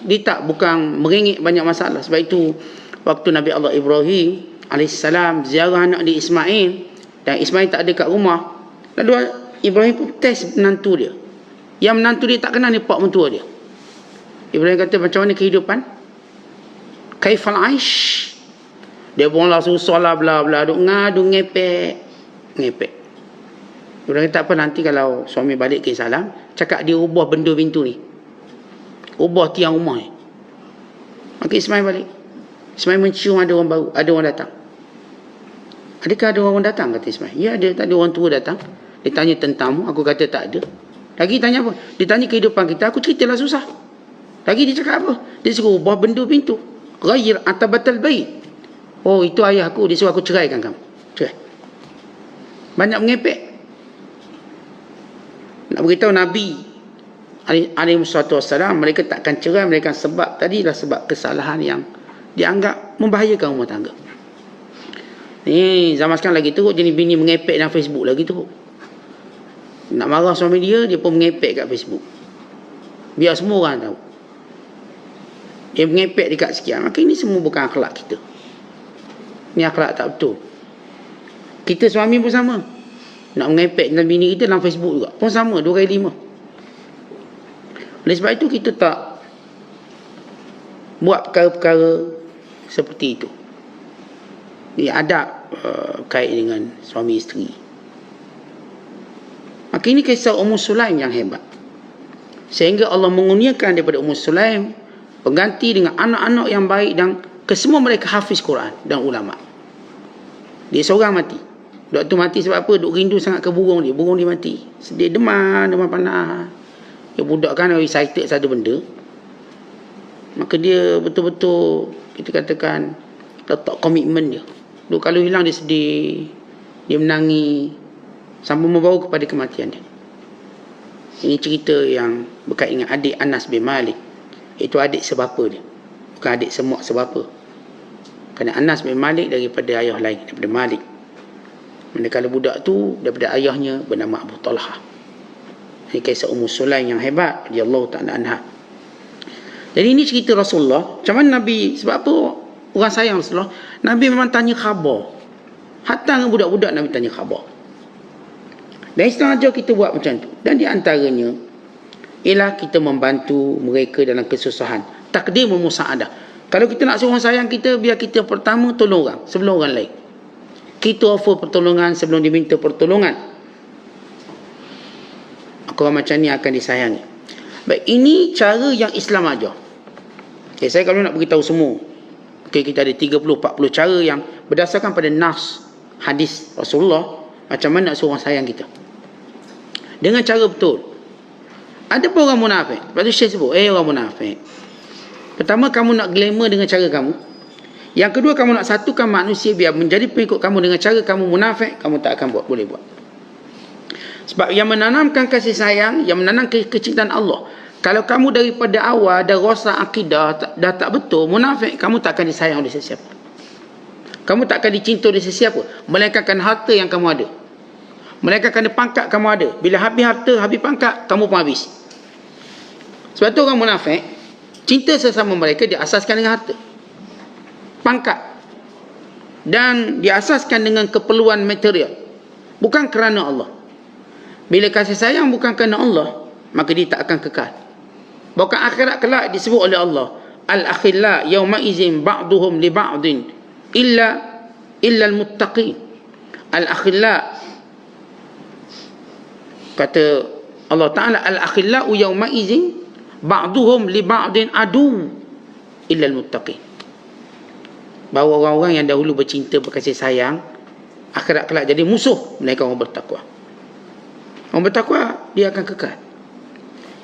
Dia tak bukan merengek banyak masalah. Sebab itu waktu Nabi Allah Ibrahim alaihissalam ziarah anak dia Ismail, dan Ismail tak ada kat rumah, lalu Ibrahim pun test menantu dia. Yang menantu dia tak kenal ni pak mentua dia. Ibrahim kata, macam mana kehidupan? Kaifal aish? Dia pun lah susah lah, bla bla, duk ngadu, ngepek. Ibrahim kata, tak apa, nanti kalau suami balik ke salam, cakap dia ubah benda pintu ni, ubah tiang rumah ni. Maka Ismail balik. Ismail mencium ada orang baru, ada orang datang. Adakah ada orang datang, kata Ismail? Ya, ada. Tak ada orang tua datang. Dia tanya tentangmu, aku kata tak ada. Lagi tanya apa? Dia tanya kehidupan kita, aku ceritalah susah. Lagi dia cakap apa? Dia suruh ubah benda pintu. Ghair atabatal bait. Oh, itu ayah aku, dia suruh aku ceraikan kamu. Cerai. Banyak mengepek. Nak beritahu Nabi alaihi wassalam, mereka takkan cerai, mereka sebab tadilah sebab kesalahan yang dianggap membahayakan rumah tangga. Ni zaman sekarang lagi teruk jenis bini mengepek dalam Facebook lagi teruk. Nak marah suami dia pun mengepek kat Facebook. Biar semua orang tahu. Dia mengepek dekat sekian. Maka ini semua bukan akhlak kita. Ini akhlak tak betul. Kita suami pun sama. Nak mengepek dengan bini kita dalam Facebook juga. Pun sama, 2 kali 5. Oleh sebab itu kita tak buat perkara-perkara seperti itu. Ini adab kait dengan suami isteri. Maka ini kisah Ummu Sulaim yang hebat. Sehingga Allah mengurniakan daripada Ummu Sulaim pengganti dengan anak-anak yang baik, dan kesemua mereka hafiz Quran dan ulama. Dia seorang mati. Waktu mati sebab apa? Duk rindu sangat ke burung dia. Burung dia mati. Sedih, demam panas. Dia budak kan excited satu benda. Maka dia betul-betul kita katakan letak komitmen dia. Duk kalau hilang dia sedih. Dia menangis sampai membawa kepada kematian dia. Ini cerita yang berkait dengan adik Anas bin Malik. Itu adik sebapa dia. Bukan adik semak sebapa. Kerana Anas bin Malik daripada ayah lain, daripada Malik. Manakala budak tu daripada ayahnya bernama Abu Talha. Ini kisah Ummu Sulaim yang hebat, radhiyallahu ta'ala anha. Jadi ini cerita Rasulullah. Macam mana Nabi, sebab apa orang sayang Rasulullah? Nabi memang tanya khabar. Hatta dengan budak-budak Nabi tanya khabar. Dan Islam ajar kita buat macam tu. Dan di antaranya ialah kita membantu mereka dalam kesusahan. Takdir memusaadah. Kalau kita nak suruh sayang kita, biar kita pertama tolong orang sebelum orang lain. Kita offer pertolongan sebelum diminta pertolongan. Orang macam ni akan disayangi. Baik, ini cara yang Islam ajar. Okay, saya kalau nak beritahu semua, okay, kita ada 30-40 cara yang berdasarkan pada nas hadis Rasulullah, macam mana nak suruh orang sayang kita dengan cara betul. Ada pun orang munafik. Lepas tu Syekh sebut, orang munafik. Pertama, kamu nak glamour dengan cara kamu. Yang kedua, kamu nak satukan manusia biar menjadi pengikut kamu dengan cara kamu munafik, kamu tak akan boleh buat. Sebab yang menanamkan kasih sayang, yang menanamkan kecintaan Allah, kalau kamu daripada awal dah rosak akidah, dah tak betul, munafik, kamu tak akan disayang oleh sesiapa. Kamu tak akan dicinta oleh sesiapa, melainkan harta yang kamu ada. Mereka kerana pangkat kamu ada. Bila habis harta, habis pangkat, kamu pun habis. Sebab tu orang munafik, cinta sesama mereka diasaskan dengan harta, pangkat, dan diasaskan dengan keperluan material, bukan kerana Allah. Bila kasih sayang bukan kerana Allah, maka dia tak akan kekal. Bahkan akhirat kelak disebut oleh Allah, al-akhilla yawma izin ba'duhum li ba'din illa al-muttaqin. Al-akhilla, kata Allah Ta'ala, al-akhilla yawma izin ba'duhum li ba'din adu illa al-muttaqin. Bahawa orang-orang yang dahulu bercinta, berkasih sayang, akhirat kelak jadi musuh mereka orang bertakwa. Orang bertakwa dia akan kekal.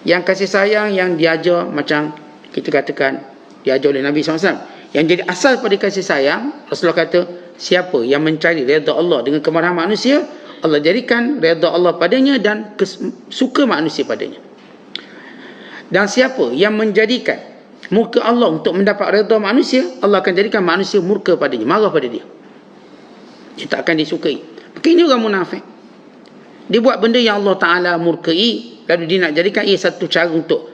Yang kasih sayang yang diajar, macam kita katakan diajar oleh Nabi SAW, yang jadi asal pada kasih sayang, Rasulullah kata, siapa yang mencari redha Allah dengan kemarahan manusia, Allah jadikan redha Allah padanya dan suka manusia padanya. Dan siapa yang menjadikan murka Allah untuk mendapat redha manusia, Allah akan jadikan manusia murka padanya, marah pada dia. Dia tak akan disukai. Begini orang munafik. Dia buat benda yang Allah Ta'ala murkai, lalu dia nak jadikan ia satu cara untuk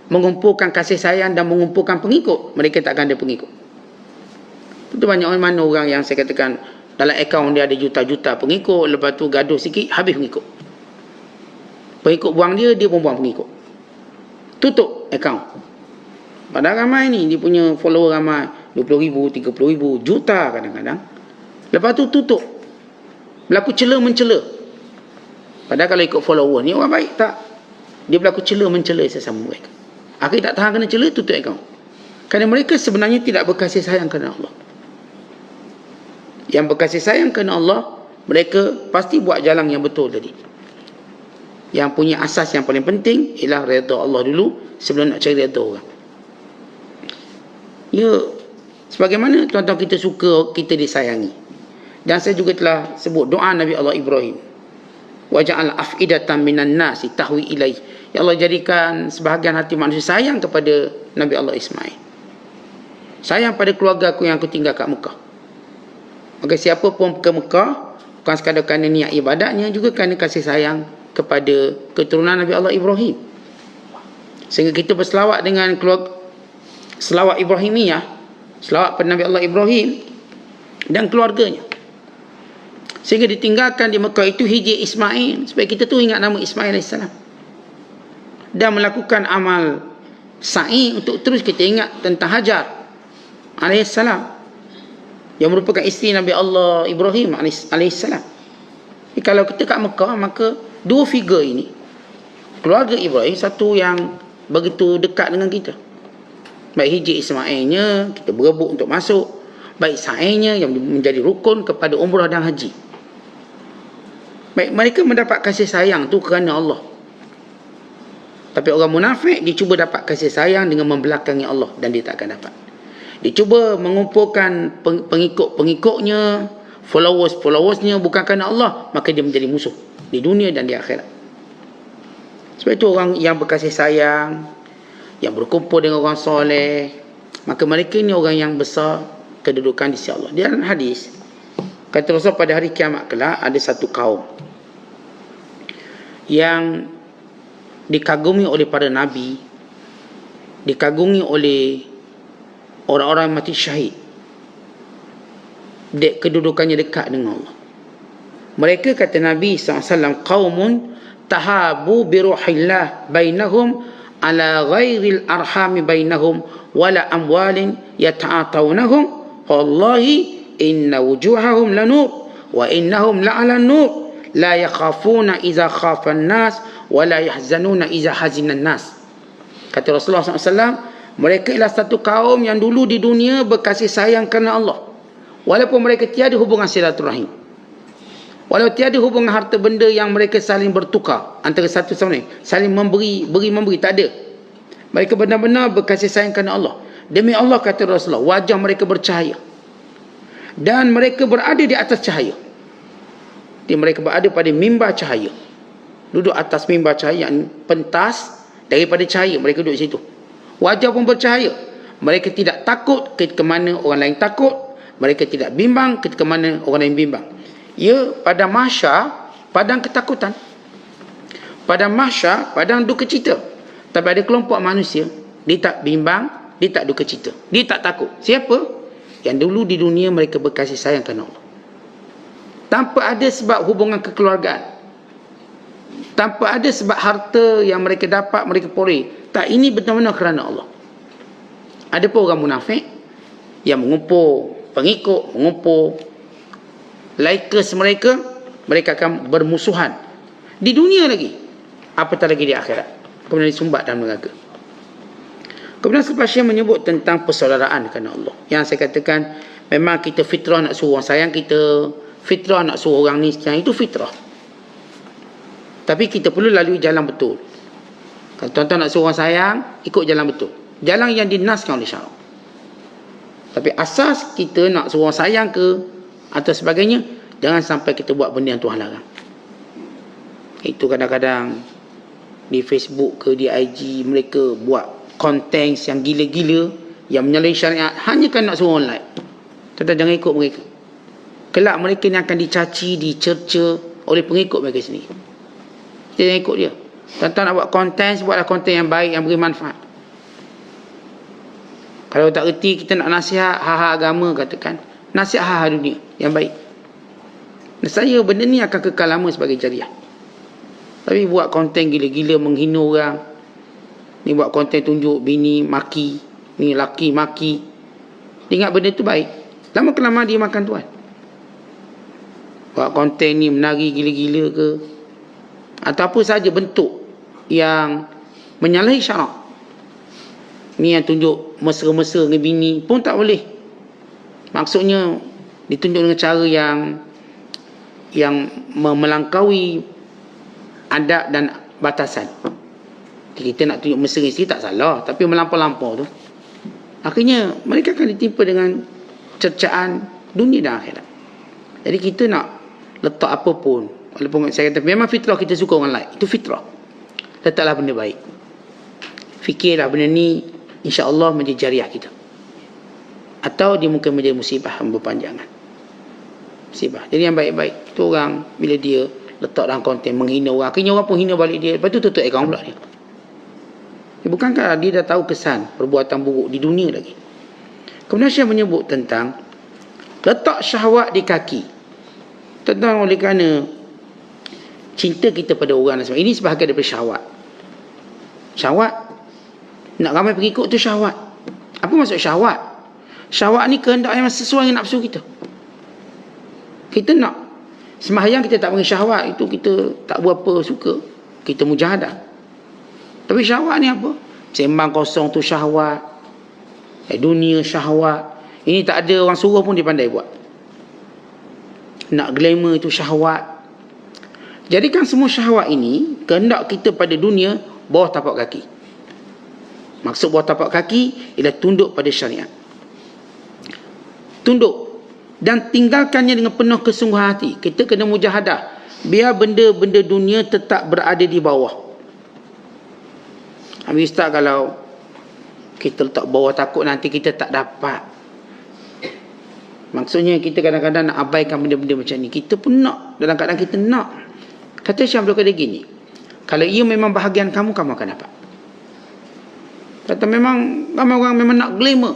mengumpulkan kasih sayang dan mengumpulkan pengikut. Mereka tak akan ada pengikut. Itu banyak mana orang yang saya katakan dalam akaun dia ada juta-juta pengikut, lepas tu gaduh sikit, habis pengikut. Pengikut buang dia, dia pun buang pengikut. Tutup akaun. Padahal ramai ni, dia punya follower ramai, 20,000, 30,000, juta kadang-kadang. Lepas tu tutup. Berlaku cela-mencela. Padahal kalau ikut follower ni orang baik tak? Dia berlaku cela-mencela sesama mereka. Akhir tak tahan kena cela, tutup akaun. Kerana mereka sebenarnya tidak berkasih sayang kerana Allah. Yang berkasih sayang kerana Allah, mereka pasti buat jalan yang betul tadi. Yang punya asas yang paling penting ialah redha Allah dulu sebelum nak cari redha orang. Ya, sebagaimana tuan-tuan kita suka kita disayangi. Dan saya juga telah sebut doa Nabi Allah Ibrahim. Waja'al af'idatan minan nasi tahwi ilaih. Ya Allah, jadikan sebahagian hati manusia sayang kepada Nabi Allah Ismail. Sayang pada keluarga aku yang aku tinggal kat Mekah. Maka siapa pun ke Mekah, bukan sekadar kerana niat ibadatnya, juga kerana kasih sayang kepada keturunan Nabi Allah Ibrahim. Sehingga kita berselawat dengan keluarga, selawat Ibrahimiyah, selawat pada Nabi Allah Ibrahim dan keluarganya. Sehingga ditinggalkan di Mekah itu hijri Ismail, supaya kita tu ingat nama Ismail AS, dan melakukan amal sa'i untuk terus kita ingat tentang Hajar AS, yang merupakan isteri Nabi Allah Ibrahim AS. Jadi kalau kita kat Mekah, maka dua figure ini, keluarga Ibrahim, satu yang begitu dekat dengan kita. Baik hijri Ismailnya, kita berebut untuk masuk. Baik sa'inya yang menjadi rukun kepada umrah dan haji. Baik, mereka mendapat kasih sayang tu kerana Allah. Tapi orang munafik, dia cuba dapat kasih sayang dengan membelakangi Allah, dan dia tak akan dapat. Dia cuba mengumpulkan pengikut-pengikutnya, followers-followersnya bukan kerana Allah, maka dia menjadi musuh di dunia dan di akhirat. Sebab itu orang yang berkasih sayang, yang berkumpul dengan orang soleh, maka mereka ni orang yang besar kedudukan di sisi Allah. Di dalam hadis kata Rasul, pada hari kiamat kelak ada satu kaum yang dikagumi oleh para nabi, dikagumi oleh orang-orang mati syahid, kedudukannya dekat dengan Allah. Mereka, kata Nabi SAW, qaumun tahabu biruhillah bainahum ala ghairil arhami bainahum wala amwalin yata'atawnahum wallahi inna wujuhahum lanur wa innahum la'ala nur la yakhafuna iza khafan nas wa la yahzanuna iza hazinan nas. Kata Rasulullah SAW, mereka ialah satu kaum yang dulu di dunia berkasih sayang kerana Allah, walaupun mereka tiada hubungan silaturahim, walau tiada hubungan harta benda yang mereka saling bertukar antara satu sama lain, saling memberi tak ada. Mereka benar-benar berkasih sayang kerana Allah. Demi Allah, kata Rasulullah, wajah mereka bercahaya dan mereka berada di atas cahaya. Mereka berada pada mimbar cahaya, duduk atas mimbar cahaya yang pentas daripada cahaya. Mereka duduk di situ, wajah pun bercahaya. Mereka tidak takut ketika mana orang lain takut, mereka tidak bimbang ketika mana orang lain bimbang. Ya, pada mahsyar padang ketakutan. Padang mahsyar, padang duka cita. Tapi ada kelompok manusia, dia tak bimbang, dia tak duka cita. Dia tak takut. Siapa? Yang dulu di dunia mereka berkasih sayang kerana Allah. Tanpa ada sebab hubungan kekeluargaan. Tanpa ada sebab harta yang mereka dapat, mereka peroleh. Tak, ini benar-benar kerana Allah. Ada pun orang munafik yang mengumpul pengikut, mengumpul likers mereka, mereka akan bermusuhan di dunia lagi, apatah lagi di akhirat, kemudian disumbat dalam neraka. Kemudian selepas Syekh menyebut tentang persaudaraan kerana Allah, yang saya katakan memang kita fitrah nak suruh orang sayang kita, fitrah nak suruh orang ni sayang, itu fitrah. Tapi kita perlu lalui jalan betul. Kalau tuan-tuan nak suruh orang sayang, ikut jalan betul, jalan yang dinaskan oleh syarak. Tapi asas kita nak suruh orang sayang ke atau sebagainya, jangan sampai kita buat benda yang Tuhan larang. Itu kadang-kadang di Facebook ke di IG mereka buat konten yang gila-gila, yang menyalahi syariat, hanya kan nak suruh orang like. Tuan-tuan jangan ikut mereka. Kelak mereka ni akan dicaci, dicerca oleh pengikut mereka sendiri. Jangan ikut dia. Tuan-tuan nak buat konten, buatlah konten yang baik, yang beri manfaat. Kalau tak erti kita nak nasihat hal-hal agama, katakan nasihat hal-hal dunia yang baik. Dan saya benda ni akan kekal lama sebagai jariah. Tapi buat konten gila-gila menghina orang, ni buat konten tunjuk bini maki, ni laki maki, ingat benda tu baik, lama kelamaan dia makan tuan. Buat konten ni menari gila-gila ke, atau apa saja bentuk yang menyalahi syarak, ni yang tunjuk mesra-mesra dengan bini pun tak boleh. Maksudnya ditunjuk dengan cara yang melangkaui adab dan batasan. Kita nak tunjuk mesra isteri tak salah, tapi melampau-lampau tu, akhirnya mereka akan ditimpa dengan cercaan dunia dan akhirat. Jadi kita nak letak apa pun, walaupun saya kata memang fitrah kita suka orang like, itu fitrah, letaklah benda baik, fikirlah benda ni insya-Allah menjadi jariah kita, atau dia mungkin menjadi musibah yang berpanjangan. Musibah. Jadi yang baik-baik tu orang bila dia letak dalam konten menghina orang, akhirnya orang pun hina balik dia, lepas tu tutup akaun pula dia. Bukankah dia dah tahu kesan perbuatan buruk di dunia lagi. Kemudian Syekh menyebut tentang letak syahwat di kaki. Tentang oleh kerana cinta kita pada orang dan sebagainya, ini sebahagian daripada syahwat. Syahwat, nak ramai pengikut tu syahwat. Apa maksud syahwat? Syahwat ni kehendak yang sesuai dengan nafsu kita. Kita nak sembahyang, kita tak panggil syahwat, itu kita tak berapa suka, kita mujahadah. Tapi syahwat ni apa? Sembang kosong tu syahwat, dunia syahwat. Ini tak ada orang suruh pun dia pandai buat. Nak glamour itu syahwat. Jadikan semua syahwat ini kehendak kita pada dunia bawah tapak kaki. Maksud bawah tapak kaki ialah tunduk pada syariat. Tunduk dan tinggalkannya dengan penuh kesungguhan hati. Kita kena mujahadah biar benda-benda dunia tetap berada di bawah. Habis tak, kalau kita letak bawah, takut nanti kita tak dapat. Maksudnya kita kadang-kadang nak abaikan benda-benda macam ni. Kita pun nak, dalam keadaan kita nak. Kata Syekh Abdul Qadir gini, kalau ia memang bahagian kamu, kamu akan dapat. Kata memang ramai orang memang nak glamour,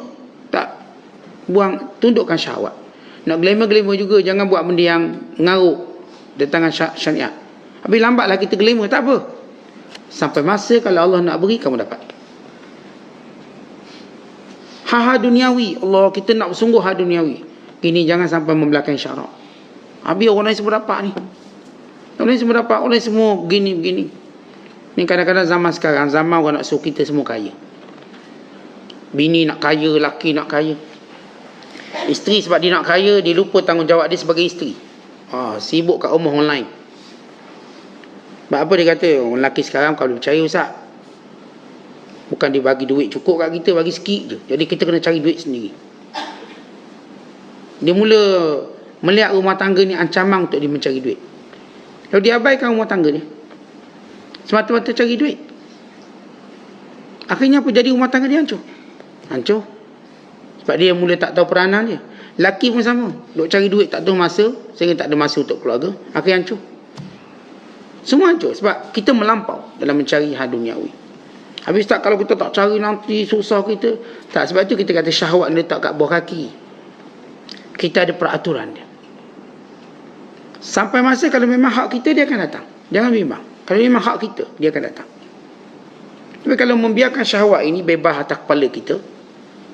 tak buang, tundukkan syahwat. Nak glamour juga, jangan buat benda yang mengarut datangan syariat. Habis lambatlah kita glamour, tak apa. Sampai masa kalau Allah nak beri, kamu dapat. Hal-hal duniawi, Allah kita nak sungguh hal duniawi. Ini jangan sampai membelakangi syarak. Habis orang lain semua dapat ni. Orang lain semua dapat, orang lain semua begini. Ni kadang-kadang zaman sekarang, zaman orang nak suruh kita semua kaya. Bini nak kaya, laki nak kaya. Isteri sebab dia nak kaya, dia lupa tanggungjawab dia sebagai isteri. Sibuk kat rumah online. Sebab apa dia kata, orang lelaki sekarang kalau percaya Ustaz, bukan dia bagi duit cukup kat kita, bagi sikit je. Jadi kita kena cari duit sendiri. Dia mula melihat rumah tangga ni ancaman untuk dia mencari duit. Kalau dia abaikan rumah tangga ni, semata-mata cari duit, akhirnya apa? Jadi rumah tangga dia hancur. Sebab dia mula tak tahu peranan dia. Laki pun sama, duk cari duit tak tahu masa, sehingga tak ada masa untuk keluarga, akhirnya hancur. Semua hancur sebab kita melampau dalam mencari hal duniawi. Habis tak, kalau kita tak cari nanti susah kita. Tak, sebab itu kita kata syahwat ni letak kat bawah kaki. Kita ada peraturan dia. Sampai masa kalau memang hak kita, dia akan datang. Jangan bimbang. Kalau memang hak kita, dia akan datang. Tapi kalau membiarkan syahwat ini bebas atas kepala kita,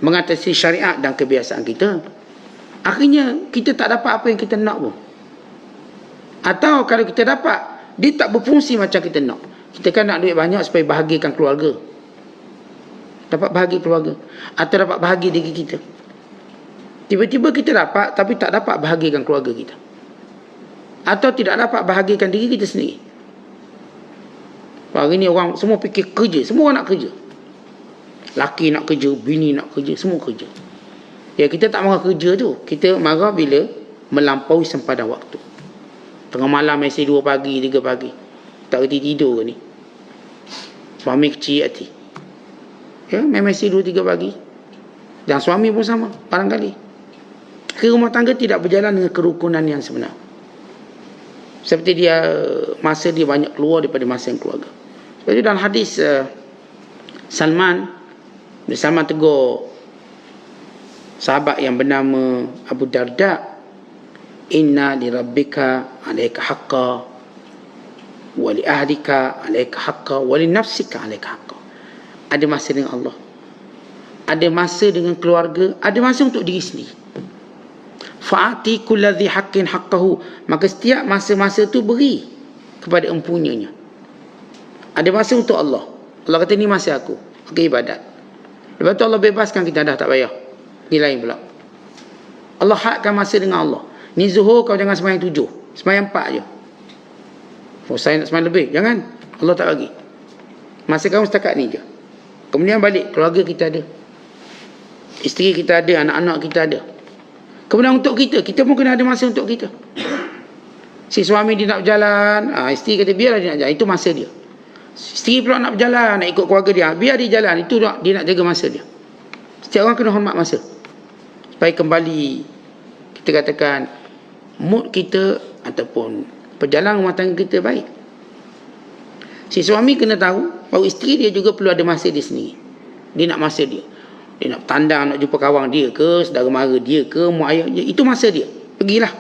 mengatasi syariat dan kebiasaan kita, akhirnya kita tak dapat apa yang kita nak pun. Atau kalau kita dapat, dia tak berfungsi macam kita nak. Kita kan nak duit banyak supaya bahagiakan keluarga. Dapat bahagia keluarga. Atau dapat bahagia diri kita. Tiba-tiba kita dapat, tapi tak dapat bahagiakan keluarga kita. Atau tidak dapat bahagiakan diri kita sendiri. Hari ni orang semua fikir kerja. Semua orang nak kerja. Laki nak kerja, bini nak kerja, semua kerja. Ya, kita tak marah kerja tu. Kita marah bila melampaui sempadan waktu. Tengah malam mesej 2 pagi, 3 pagi. Tak kerti tidur ke ni? Suami kecil hati. Ya, mesej 2-3 pagi. Dan suami pun sama, barangkali. Rumah tangga tidak berjalan dengan kerukunan yang sebenar. Seperti dia, masa dia banyak keluar daripada masa yang keluarga. Sebab itu dalam hadis Salman tegur sahabat yang bernama Abu Darda, inna li rabbika alaika haqqa wa li ahlika alaika haqqa wa li nafsika alaika haqqa. Ada masa dengan Allah, ada masa dengan keluarga, ada masa untuk diri sendiri. Fa'ati kulladhi haqqin haqqahu, maka setiap masa-masa tu beri kepada empunyanya. Ada masa untuk Allah. Allah kata ni masa aku, okay, ibadat. Lepas tu Allah bebaskan kita, dah tak payah. Ni lain pula. Allah hadkan masa dengan Allah. Ni zuhur kau jangan sembahyang 7, sembahyang 4 je. Oh, saya nak sembahyang lebih, jangan. Allah tak bagi. Masa kamu setakat ni je. Kemudian balik, keluarga kita ada, isteri kita ada, anak-anak kita ada. Kemudian untuk kita pun kena ada masa untuk kita. Si suami dia nak berjalan, isteri kata biarlah dia nak jalan, itu masa dia. Isteri pula nak berjalan, nak ikut keluarga dia, biar dia jalan, itu dia nak jaga masa dia. Setiap orang kena hormat masa, supaya kembali kita katakan mood kita ataupun perjalanan rumah tangga kita baik. Si suami kena tahu bahawa isteri dia juga perlu ada masa dia sendiri. Dia nak masa dia. Dia nak tandang, nak jumpa kawan dia ke, saudara mara dia ke, mak ayah dia, itu masa dia. Pergilah.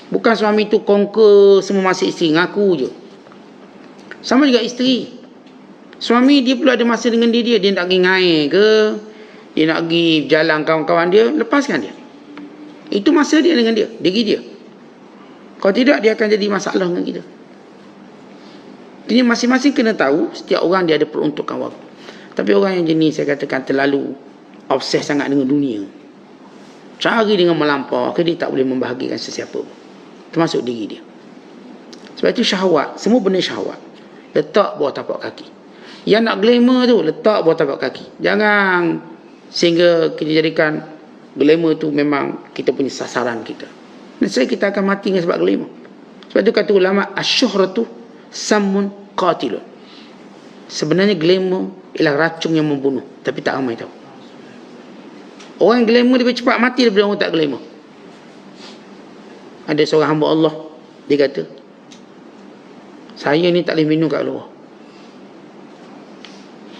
Bukan suami tu conquer semua masa isteri, ngaku je. Sama juga isteri. Suami dia perlu ada masa dengan diri dia. Dia nak pergi ngair ke, dia nak pergi berjalan kawan-kawan dia, lepaskan dia. Itu masa dia dengan dia, diri dia. Kalau tidak, dia akan jadi masalah dengan kita. Jadi masing-masing kena tahu, setiap orang dia ada peruntukan waktu. Tapi orang yang jenis saya katakan terlalu obses sangat dengan dunia, cari dengan melampau, akhirnya dia tak boleh membahagiakan sesiapa, termasuk diri dia. Sebab itu syahwat, semua benda syahwat, letak bawah tapak kaki. Yang nak glamour tu, letak bawah tapak kaki. Jangan sehingga kita jadikan glamour tu memang kita punya sasaran kita. Nescaya kita akan mati dengan sebab glamour. Sebab itu kata ulama, asyuhratu samun qatilun. Sebenarnya glamour ialah racun yang membunuh, tapi tak ramai tahu. Orang yang glamour lebih cepat mati daripada orang tak glamour. Ada seorang hamba Allah, dia kata, saya ni tak boleh minum kat luar,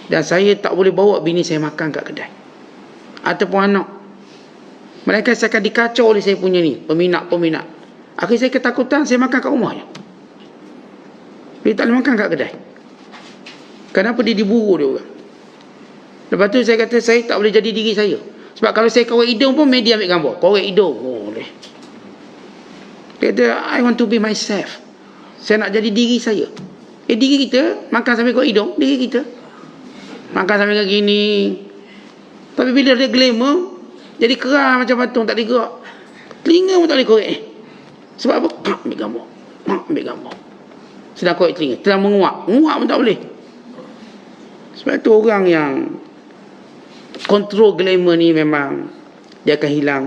dan saya tak boleh bawa bini saya makan kat kedai ataupun anak. Mereka saya akan dikacau oleh saya punya ni peminat-peminat. Akhirnya saya ketakutan, saya makan kat rumah je. Dia tak boleh makan kat kedai. Kenapa? Dia diburu dia orang. Lepas tu saya kata, saya tak boleh jadi diri saya. Sebab kalau saya korek hidung pun media ambil gambar. Korek hidung, boleh. Dia kata, I want to be myself. Saya nak jadi diri saya. Diri kita, makan sambil korek hidung, diri kita. Makan sambil kayak gini. Tapi bila dia glamour, jadi keras macam patung, tak boleh gerak. Telinga pun tak boleh korek. Sebab apa? Ambil gambar. Ambil gambar. Sedang korek telinga, sedang menguap. Menguap pun tak boleh. Sebab itu orang yang kontrol glamour ni memang dia akan hilang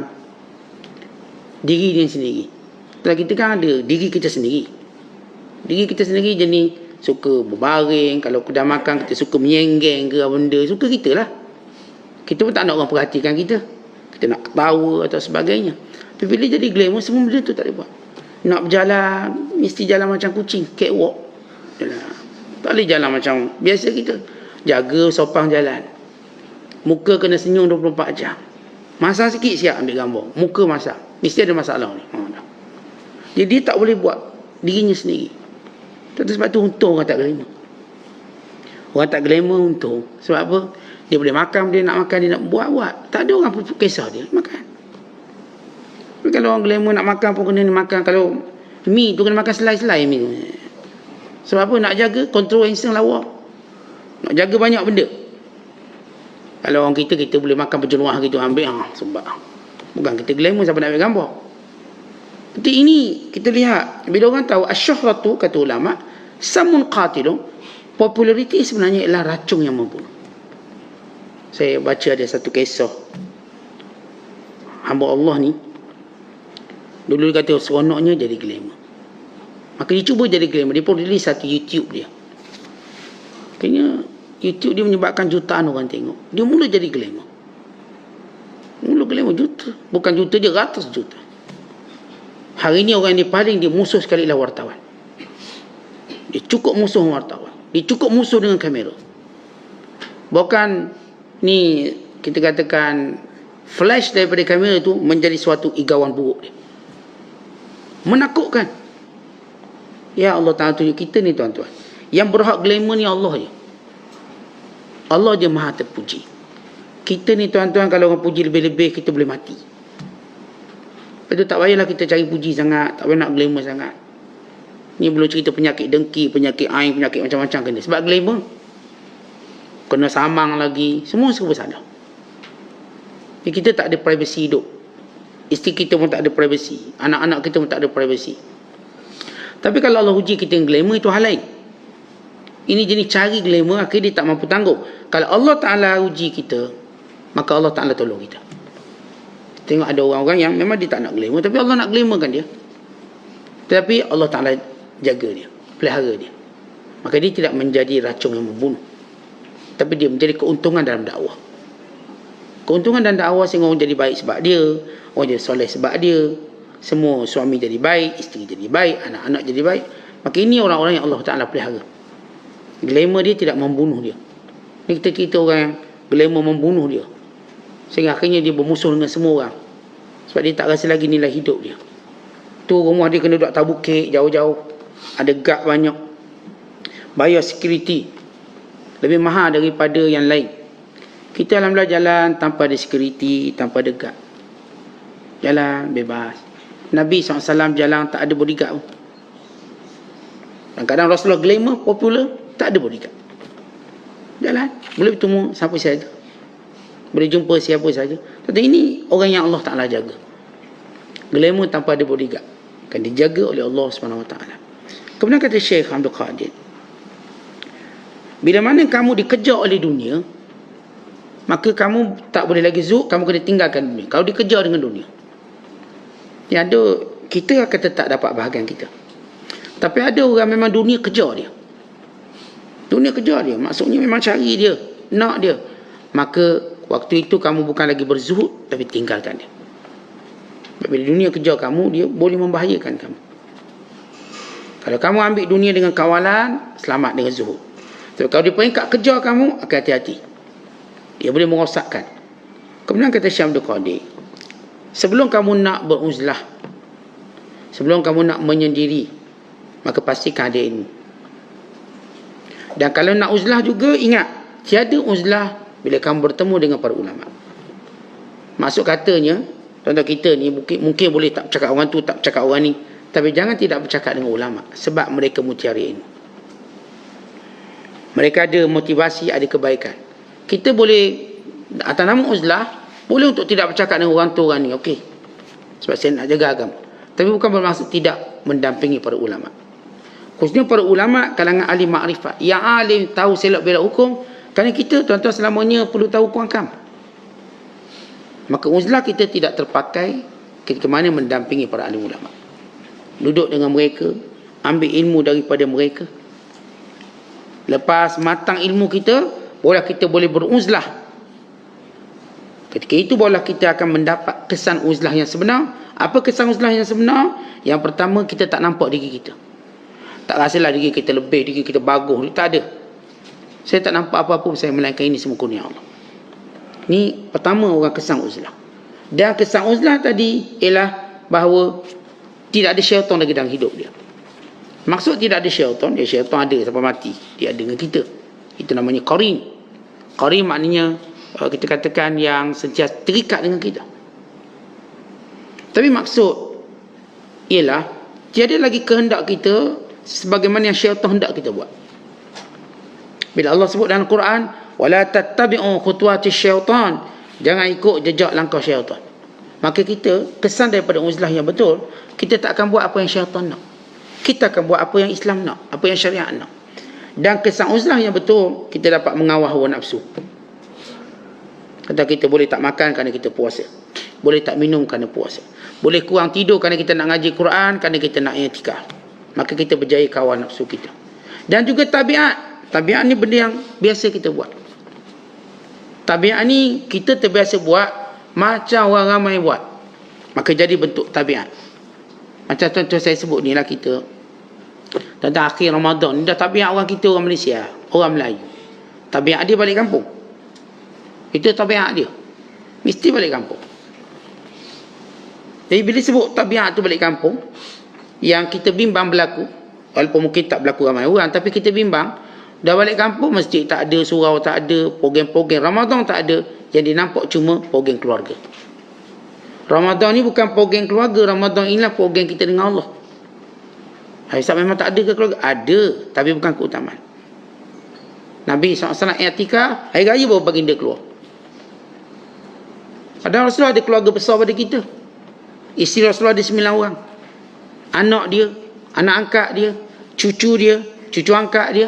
diri dia sendiri. Kalau kita kan ada diri kita sendiri. Diri kita sendiri jenis suka berbaring, kalau kedai makan kita suka menyenggeng ke apa benda, suka kita lah. Kita pun tak nak orang perhatikan kita. Kita nak ketawa atau sebagainya. Tapi bila jadi glamour, semua benda tu tak boleh buat. Nak berjalan, mesti jalan macam kucing, catwalk. Tak boleh jalan macam biasa kita. Jaga sopang jalan. Muka kena senyum 24 jam. Masa sikit siap ambil gambar. Muka masa. Mesti ada masalah ni. Jadi dia tak boleh buat dirinya sendiri. Sebab tu untung orang tak glamour. Orang tak glamour untung. Sebab apa? Dia boleh makan, dia nak makan, dia nak buat. Tak ada orang pun kisah dia makan. Tapi kalau orang glamour nak makan pun kena makan. Kalau mi tu kena makan selai-selai mi tu. Sebab apa? Nak jaga kontrol insting lawa. Nak jaga banyak benda. Kalau orang kita boleh makan penjenuah gitu, ambil sebab bukan kita glamour siapa nak ambil gambar. Jadi ini kita lihat bila orang tahu asyuhratu, kata ulama, samun qatilun, populariti sebenarnya ialah racun yang membunuh. Saya baca ada satu kisah hamba Allah ni, dulu dia kata seronoknya jadi glamour. Maka dia cuba jadi glamour. Dia pun release satu YouTube dia. Kayaknya YouTube dia menyebabkan jutaan orang tengok. Dia mula jadi glamour. Mula glamour juta. Bukan juta je, ratus juta. Hari ni orang yang paling dia musuh sekali lah wartawan. Dia cukup musuh wartawan. Dia cukup musuh dengan kamera. Bukan ni kita katakan flash daripada kamera tu menjadi suatu igawan buruk dia. Menakutkan. Ya Allah Ta'ala tunjuk kita ni tuan-tuan. Yang berhak glamour ni Allah je. Allah je maha terpuji. Kita ni tuan-tuan kalau orang puji lebih-lebih kita boleh mati. Lepas tu tak payahlah kita cari puji sangat. Tak payah nak glamour sangat. Ni belum cerita penyakit dengki, penyakit air, penyakit macam-macam kena. Sebab glamour. Kena samang lagi. Semua serba salah. Kita tak ada privacy hidup. Isteri kita pun tak ada privacy. Anak-anak kita pun tak ada privacy. Tapi kalau Allah uji kita yang glamour, itu hal lain. Ini jenis cari glamour, akhirnya dia tak mampu tanggung. Kalau Allah Ta'ala uji kita, maka Allah Ta'ala tolong kita. Tengok ada orang-orang yang memang dia tak nak glamour, tapi Allah nak glamourkan dia. Tapi Allah Ta'ala jaga dia, pelihara dia. Maka dia tidak menjadi racun yang membunuh. Tapi dia menjadi keuntungan dalam dakwah. Keuntungan dalam dakwah sehingga orang jadi baik sebab dia, orang jadi soleh sebab dia. Semua suami jadi baik, isteri jadi baik, anak-anak jadi baik. Maka ini orang-orang yang Allah Ta'ala pelihara. Glamour dia tidak membunuh dia. Ini kita cerita orang yang glamour membunuh dia. Sehingga akhirnya dia bermusuh dengan semua orang. Sebab dia tak rasa lagi nilai hidup dia. Tu rumah dia kena duduk atas bukit jauh-jauh. Ada guard banyak. Bayar security. Lebih mahal daripada yang lain. Kita alhamdulillah jalan tanpa ada security, tanpa ada guard. Jalan bebas. Nabi SAW jalan tak ada bodyguard pun. Kadang-kadang Rasulullah glamour, popular, tak ada bodyguard. Jalan, boleh bertemu siapa saja. Boleh jumpa siapa saja. Tapi ini orang yang Allah Ta'ala jaga. Glamour tanpa ada bodyguard. Akan dijaga oleh Allah SWT. Kemudian kata Syekh Abdul Qadir, bila mana kamu dikejar oleh dunia, maka kamu tak boleh lagi zuhud, kamu kena tinggalkan dunia. Kalau dikejar dengan dunia, yang ada, kita akan tetap dapat bahagian kita. Tapi ada orang memang dunia kejar dia. Dunia kejar dia. Maksudnya memang cari dia, nak dia. Maka waktu itu kamu bukan lagi berzuhud, tapi tinggalkan dia. Bila dunia kejar kamu, dia boleh membahayakan kamu. Kalau kamu ambil dunia dengan kawalan, selamat dengan zuhud. Tapi kalau dia peringkat kejar kamu, akan hati-hati. Dia boleh merosakkan. Kemudian kata Syekh Abdul Qadir, sebelum kamu nak beruzlah, sebelum kamu nak menyendiri, maka pastikan ada ilmu. Dan kalau nak uzlah juga, ingat, tiada uzlah bila kamu bertemu dengan para ulama. Maksud katanya, tuan-tuan kita ni mungkin boleh tak bercakap orang tu, tak bercakap orang ni, tapi jangan tidak bercakap dengan ulama, sebab mereka mutiara ilmu. Mereka ada motivasi, ada kebaikan. Kita boleh atas nama uzlah, boleh untuk tidak bercakap dengan orang tu orang ni, okey. Sebab saya nak jaga agama. Tapi bukan bermaksud tidak mendampingi para ulama. Khususnya para ulama kalangan ahli makrifat. Yang alim tahu selok belok hukum. Kerana kita tuan-tuan selamanya perlu tahu hukum akam. Maka uzlah kita tidak terpakai ketika mana mendampingi para ahli ulama. Duduk dengan mereka, ambil ilmu daripada mereka. Lepas matang ilmu kita, barulah kita boleh beruzlah. Ketika itu barulah kita akan mendapat kesan uzlah yang sebenar. Apa kesan uzlah yang sebenar? Yang pertama, kita tak nampak diri kita. Tak rasalah diri kita lebih, diri kita bagus. Tak ada. Saya tak nampak apa-apa saya melainkan ini semua kurnia Allah. Ni pertama orang kesan uzlah. Dan kesan uzlah tadi ialah bahawa tidak ada syaitan lagi dalam hidup dia. Maksud tidak ada syaitan, dia syaitan ada sampai mati. Dia ada dengan kita. Itu namanya qarin. Qarin maknanya kita katakan yang sentiasa terikat dengan kita. Tapi maksud ialah tiada lagi kehendak kita sebagaimana yang syaitan hendak kita buat. Bila Allah sebut dalam Quran, wala tattabi'u khutuwati syaitan, jangan ikut jejak langkah syaitan. Maka kita kesan daripada uzlah yang betul, kita tak akan buat apa yang syaitan nak. Kita akan buat apa yang Islam nak, apa yang syariat nak. Dan kesan uzlah yang betul, kita dapat mengawal hawa nafsu. Kata kita boleh tak makan kerana kita puasa. Boleh tak minum kerana puasa. Boleh kurang tidur kerana kita nak ngaji Quran, kerana kita nak i'tikaf. Maka kita berjaya kawal nafsu kita. Dan juga tabiat. Tabiat ni benda yang biasa kita buat. Tabiat ni kita terbiasa buat macam orang ramai buat. Maka jadi bentuk tabiat. Macam contoh saya sebut ni lah kita. Dan akhir Ramadan ni dah tabiat orang kita, orang Malaysia, orang Melayu. Tabiat dia balik kampung. Itu tabiat dia. Mesti balik kampung. Jadi bila sebut tabiat tu balik kampung, yang kita bimbang berlaku, walaupun mungkin tak berlaku ramai orang, tapi kita bimbang, dah balik kampung masjid tak ada, surau tak ada, program-program Ramadan tak ada, yang dinampak cuma program keluarga. Ramadan ni bukan program keluarga, Ramadan inilah program kita dengan Allah. Ustaz memang tak ada ke keluarga? Ada, tapi bukan keutamaan. Nabi SAW i'tikaf, hari raya baru baginda keluar. Padahal Rasulullah ada keluarga besar pada kita. Isteri Rasulullah ada 9 orang. Anak dia, anak angkat dia, cucu dia, cucu angkat dia,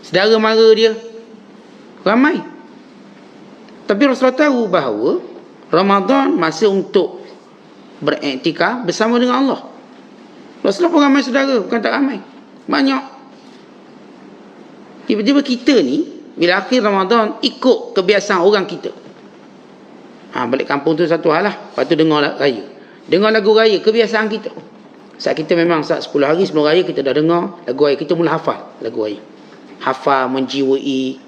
saudara mara dia, ramai. Tapi Rasulullah tahu bahawa Ramadan masa untuk beriktikaf bersama dengan Allah. Rasulullah pun ramai saudara, bukan tak ramai, banyak. Tiba-tiba kita ni bila akhir Ramadan ikut kebiasaan orang kita. Balik kampung tu satu hal lah. Lepas tu dengar raya, dengar lagu raya, kebiasaan kita. Saat kita memang saat 10 hari sebelum raya kita dah dengar lagu raya, kita mula hafal lagu raya. Hafal, menjiwai.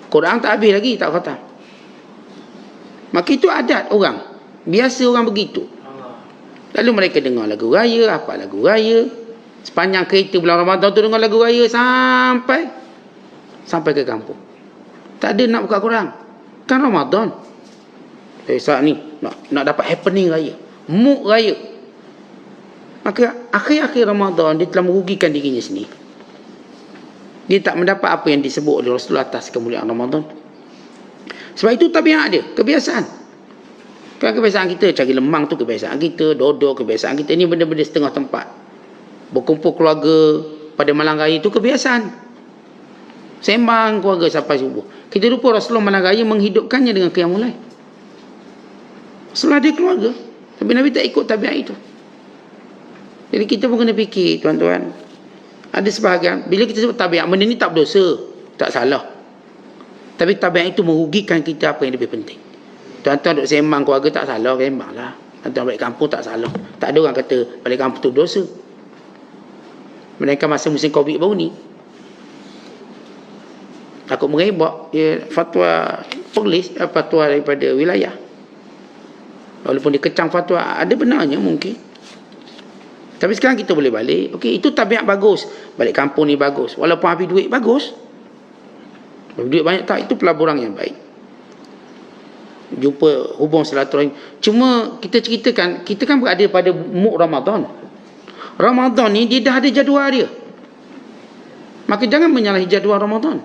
Quran tak habis lagi, tak khatam. Maka itu adat orang. Biasa orang begitu. Lalu mereka dengar lagu raya, hafal lagu raya. Sepanjang kereta bulan Ramadan tu dengar lagu raya sampai ke kampung. Tak ada nak buka Quran. Kan Ramadan. Saat ni nak dapat happening raya, mood raya. Maka akhir-akhir Ramadan dia telah merugikan dirinya sendiri. Dia tak mendapat apa yang disebut oleh Rasulullah atas kemuliaan Ramadan. Sebab itu tabiat dia, kebiasaan. Kan kebiasaan kita cari lemang tu kebiasaan kita, dodok kebiasaan kita. Ini benda-benda setengah tempat. Berkumpul keluarga pada malam raya itu kebiasaan. Sembang keluarga sampai subuh. Kita lupa Rasulullah malam raya menghidupkannya dengan qiyamul lail. Rasulullah ada keluarga, tapi Nabi tak ikut tabiat itu. Jadi kita pun kena fikir, tuan-tuan. Ada sebahagian, bila kita sebut tabiat, benda ni tak berdosa, tak salah. Tapi tabiat itu merugikan kita apa yang lebih penting. Tuan-tuan duduk sembang keluarga tak salah, sembang lah. Tuan-tuan balik kampung tak salah. Tak ada orang kata balik kampung tu dosa. Mereka masa musim Covid baru ni, takut merebak, dia fatwa polis, fatwa daripada wilayah. Walaupun dia kecam fatwa, ada benarnya mungkin. Tapi sekarang kita boleh balik. Okey, itu tabiat bagus. Balik kampung ni bagus. Walaupun habis duit, bagus. Habis duit banyak tak, itu pelaburan yang baik. Jumpa, hubung silaturahim. Cuma kita ceritakan, kita kan berada pada mood Ramadan. Ramadan ni dia dah ada jadual dia. Maka jangan menyalahi jadual Ramadan.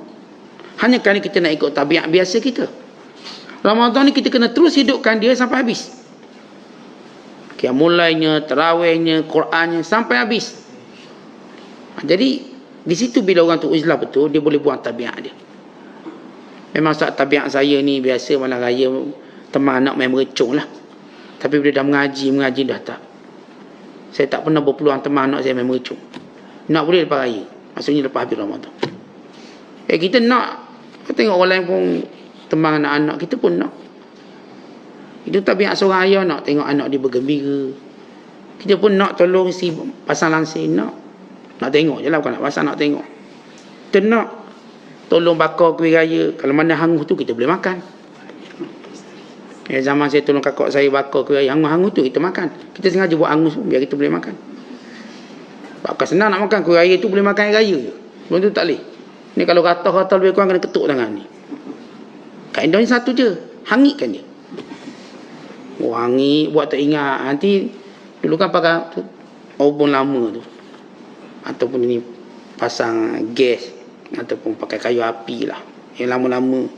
Hanya kerana kita nak ikut tabiat biasa kita. Ramadan ni kita kena terus hidupkan dia sampai habis. Mulainya, tarawihnya, Qurannya sampai habis. Jadi di situ bila orang tu uzlah betul, dia boleh buang tabiat dia. Memang saat tabiat saya ni biasa malam raya teman anak main merecung lah. Tapi bila dah mengaji dah tak. Saya tak pernah berpeluang teman anak saya main merecung. Nak boleh lepas raya, maksudnya lepas habis Ramadan. Kita nak, kita tengok orang lain pun teman anak-anak, kita pun nak. Itu tabiat seorang ayah, nak tengok anak dia bergembira. Kita pun nak tolong si pasang langsir, nak tengok je lah, bukan nak pasang, nak tengok. Kita nak tolong bakar kuih raya. Kalau mana hangus tu kita boleh makan. Zaman saya tolong kakak saya bakar kuih raya, hangus-hangus tu kita makan. Kita sengaja buat hangus biar kita boleh makan. Bakar senang nak makan kuih raya tu, boleh makan air raya je. Sebelum tu tak boleh. Ni kalau rata-rata lebih kurang kena ketuk tangan ni. Kat Indonesia satu je, hangitkan je. Hangit, buat tak ingat. Nanti dulu kan pakai obon lama tu, ataupun ini pasang gas, ataupun pakai kayu api lah, yang lama-lama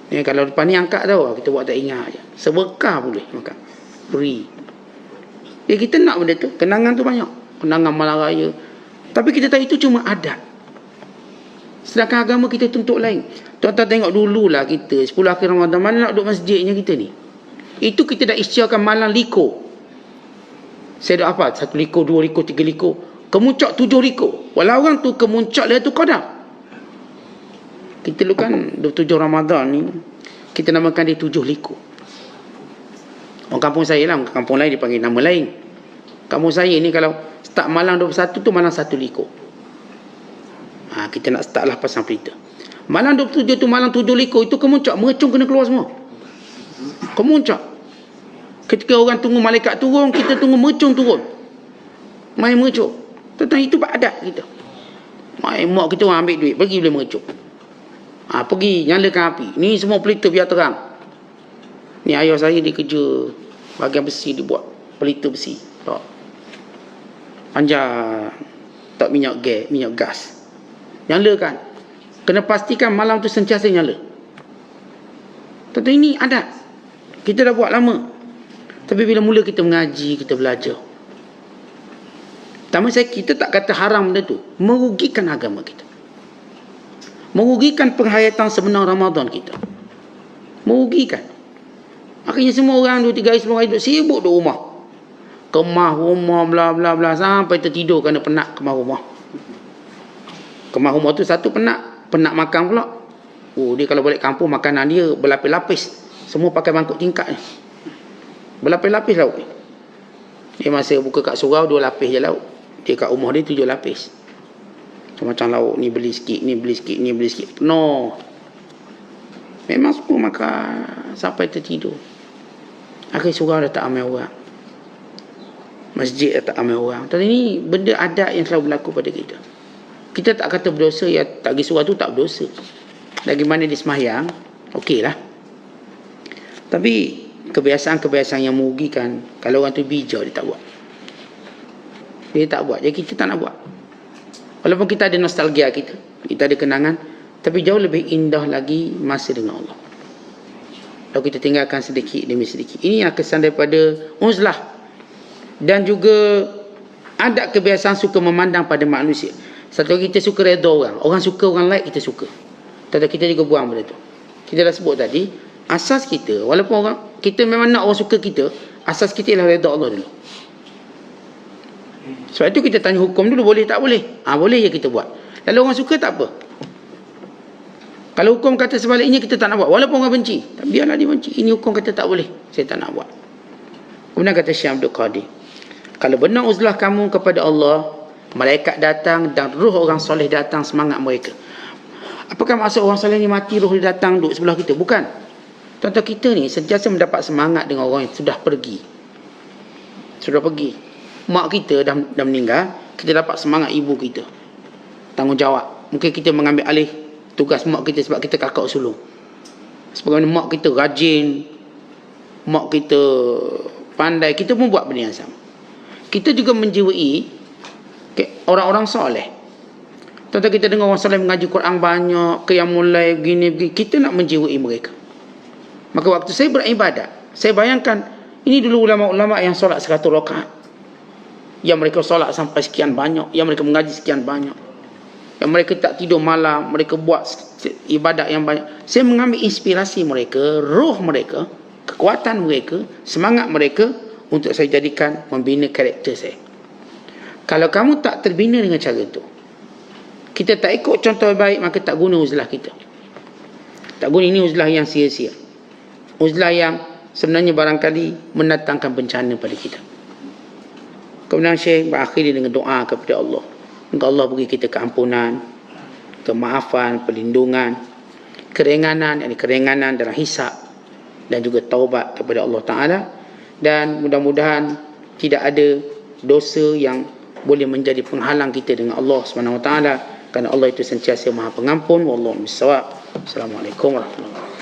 ni. Kalau depan ni angkat tau, kita buat tak ingat je. Seberkah boleh makan free. Kita nak benda tu, kenangan tu banyak, kenangan malam raya. Tapi kita tahu itu cuma adat, sedangkan agama kita tuntut lain. Tuan-tuan tengok dululah kita 10 akhir Ramadan, mana nak duduk masjidnya kita ni. Itu kita dah isytiharkan malam liko. Saya dah apa? 1 liko, 2 liko, 3 liko, kemuncak 7 liko. Walau orang tu kemuncak dia tu qadar. Kita dulu kan 27 Ramadan ni, kita namakan dia 7 liko. Orang kampung saya lah, kampung lain dipanggil nama lain. Kampung saya ni kalau start malam 21 tu malam 1 liko. Kita nak start lah pasang pelita. Malam 27 tu malam 7 liko, itu kemuncak, mercung kena keluar semua. Kemuncak. Ketika orang tunggu malaikat turun, kita tunggu mercung turun. Main mercung. Tentang itu adat kita. Main mak kita orang ambil duit, pergi boleh mercung. Pergi nyalakan api. Ni semua pelita biar terang. Ni ayah saya dia kerja bahagian besi, dia buat pelita besi. Tak. Panjang. Tak minyak gas. Nyalakan. Kena pastikan malam tu sentiasa nyala. Tentu ini adat. Kita dah buat lama. Tapi bila mula kita mengaji, kita belajar. Pertama kita tak kata haram benda tu. Merugikan agama kita. Merugikan penghayatan sebenar Ramadan kita. Merugikan. Akhirnya semua orang 2-3 hari sebelum hari duduk sibuk duduk rumah. Kemah rumah, bla bla bla, sampai tertidur kerana penat kemah rumah. Kemah rumah tu satu penat makan pula. Dia kalau balik kampung, makanan dia berlapis-lapis. Semua pakai mangkuk tingkat ni. Berlapis-lapis lauk ni. Dia masa buka kat surau 2 lapis je lauk. Dia kat rumah dia 7 lapis. Macam lauk ni beli sikit, ni beli sikit, ni beli sikit. No. Memang semua makan sampai tertidur. Akhir surau dah tak ramai orang. Masjid dah tak ramai orang. Tapi ni benda adat yang selalu berlaku pada kita. Kita tak kata berdosa, ya tak pergi surau tu tak berdosa. Lagi mana dia sembahyang, okey lah. Tapi kebiasaan-kebiasaan yang merugikan, kalau orang tu bijak, dia tak buat. Dia tak buat. Jadi kita tak nak buat. Walaupun kita ada nostalgia kita ada kenangan, tapi jauh lebih indah lagi masa dengan Allah. Kalau kita tinggalkan sedikit demi sedikit. Ini yang kesan daripada uzlah. Dan juga ada kebiasaan suka memandang pada manusia. Satu kita suka redha orang. Orang suka, orang like, kita suka. Tapi kita juga buang benda tu. Kita dah sebut tadi, asas kita, walaupun orang kita memang nak orang suka kita, asas kita ialah redha Allah dulu. Sebab itu kita tanya hukum dulu, boleh tak boleh? Boleh je kita buat. Lalu orang suka tak apa. Kalau hukum kata sebaliknya, kita tak nak buat. Walaupun orang benci, biarlah dia benci. Ini hukum kata tak boleh, saya tak nak buat. Kemudian kata Syekh Abdul Qadir, kalau benar uzlah kamu kepada Allah, malaikat datang dan ruh orang soleh datang semangat mereka. Apakah maksud orang soleh ni mati, ruh dia datang duduk sebelah kita? Bukan. Tuan-tuan, kita ni sentiasa mendapat semangat dengan orang yang sudah pergi. Mak kita dah meninggal, kita dapat semangat ibu kita. Tanggungjawab. Mungkin kita mengambil alih tugas mak kita sebab kita kakak sulung. Sebagaimana mak kita rajin, mak kita pandai, kita pun buat benda yang sama. Kita juga menjiwai orang-orang soleh. Tuan-tuan, kita dengar orang soleh mengaji Quran banyak, qiyamul lail begini, kita nak menjiwai mereka. Maka waktu saya beribadat, saya bayangkan ini dulu ulama-ulama yang solat 100 rakaat, yang mereka solat sampai sekian banyak, yang mereka mengaji sekian banyak, yang mereka tak tidur malam, mereka buat ibadat yang banyak. Saya mengambil inspirasi mereka, roh mereka, kekuatan mereka, semangat mereka untuk saya jadikan membina karakter saya. Kalau kamu tak terbina dengan cara itu, kita tak ikut contoh baik, maka tak guna uzlah kita. Tak guna. Ini uzlah yang sia-sia. Uzlah yang sebenarnya barangkali mendatangkan bencana pada kita. Kemudian Syekh berakhiri dengan doa kepada Allah. Semoga Allah beri kita keampunan, kemaafan, perlindungan, keringanan dalam hisab dan juga taubat kepada Allah Ta'ala. Dan mudah-mudahan tidak ada dosa yang boleh menjadi penghalang kita dengan Allah SWT, kerana Allah itu sentiasa Maha Pengampun. Wallahu a'lam bishawab. Assalamualaikum warahmatullahi wabarakatuh.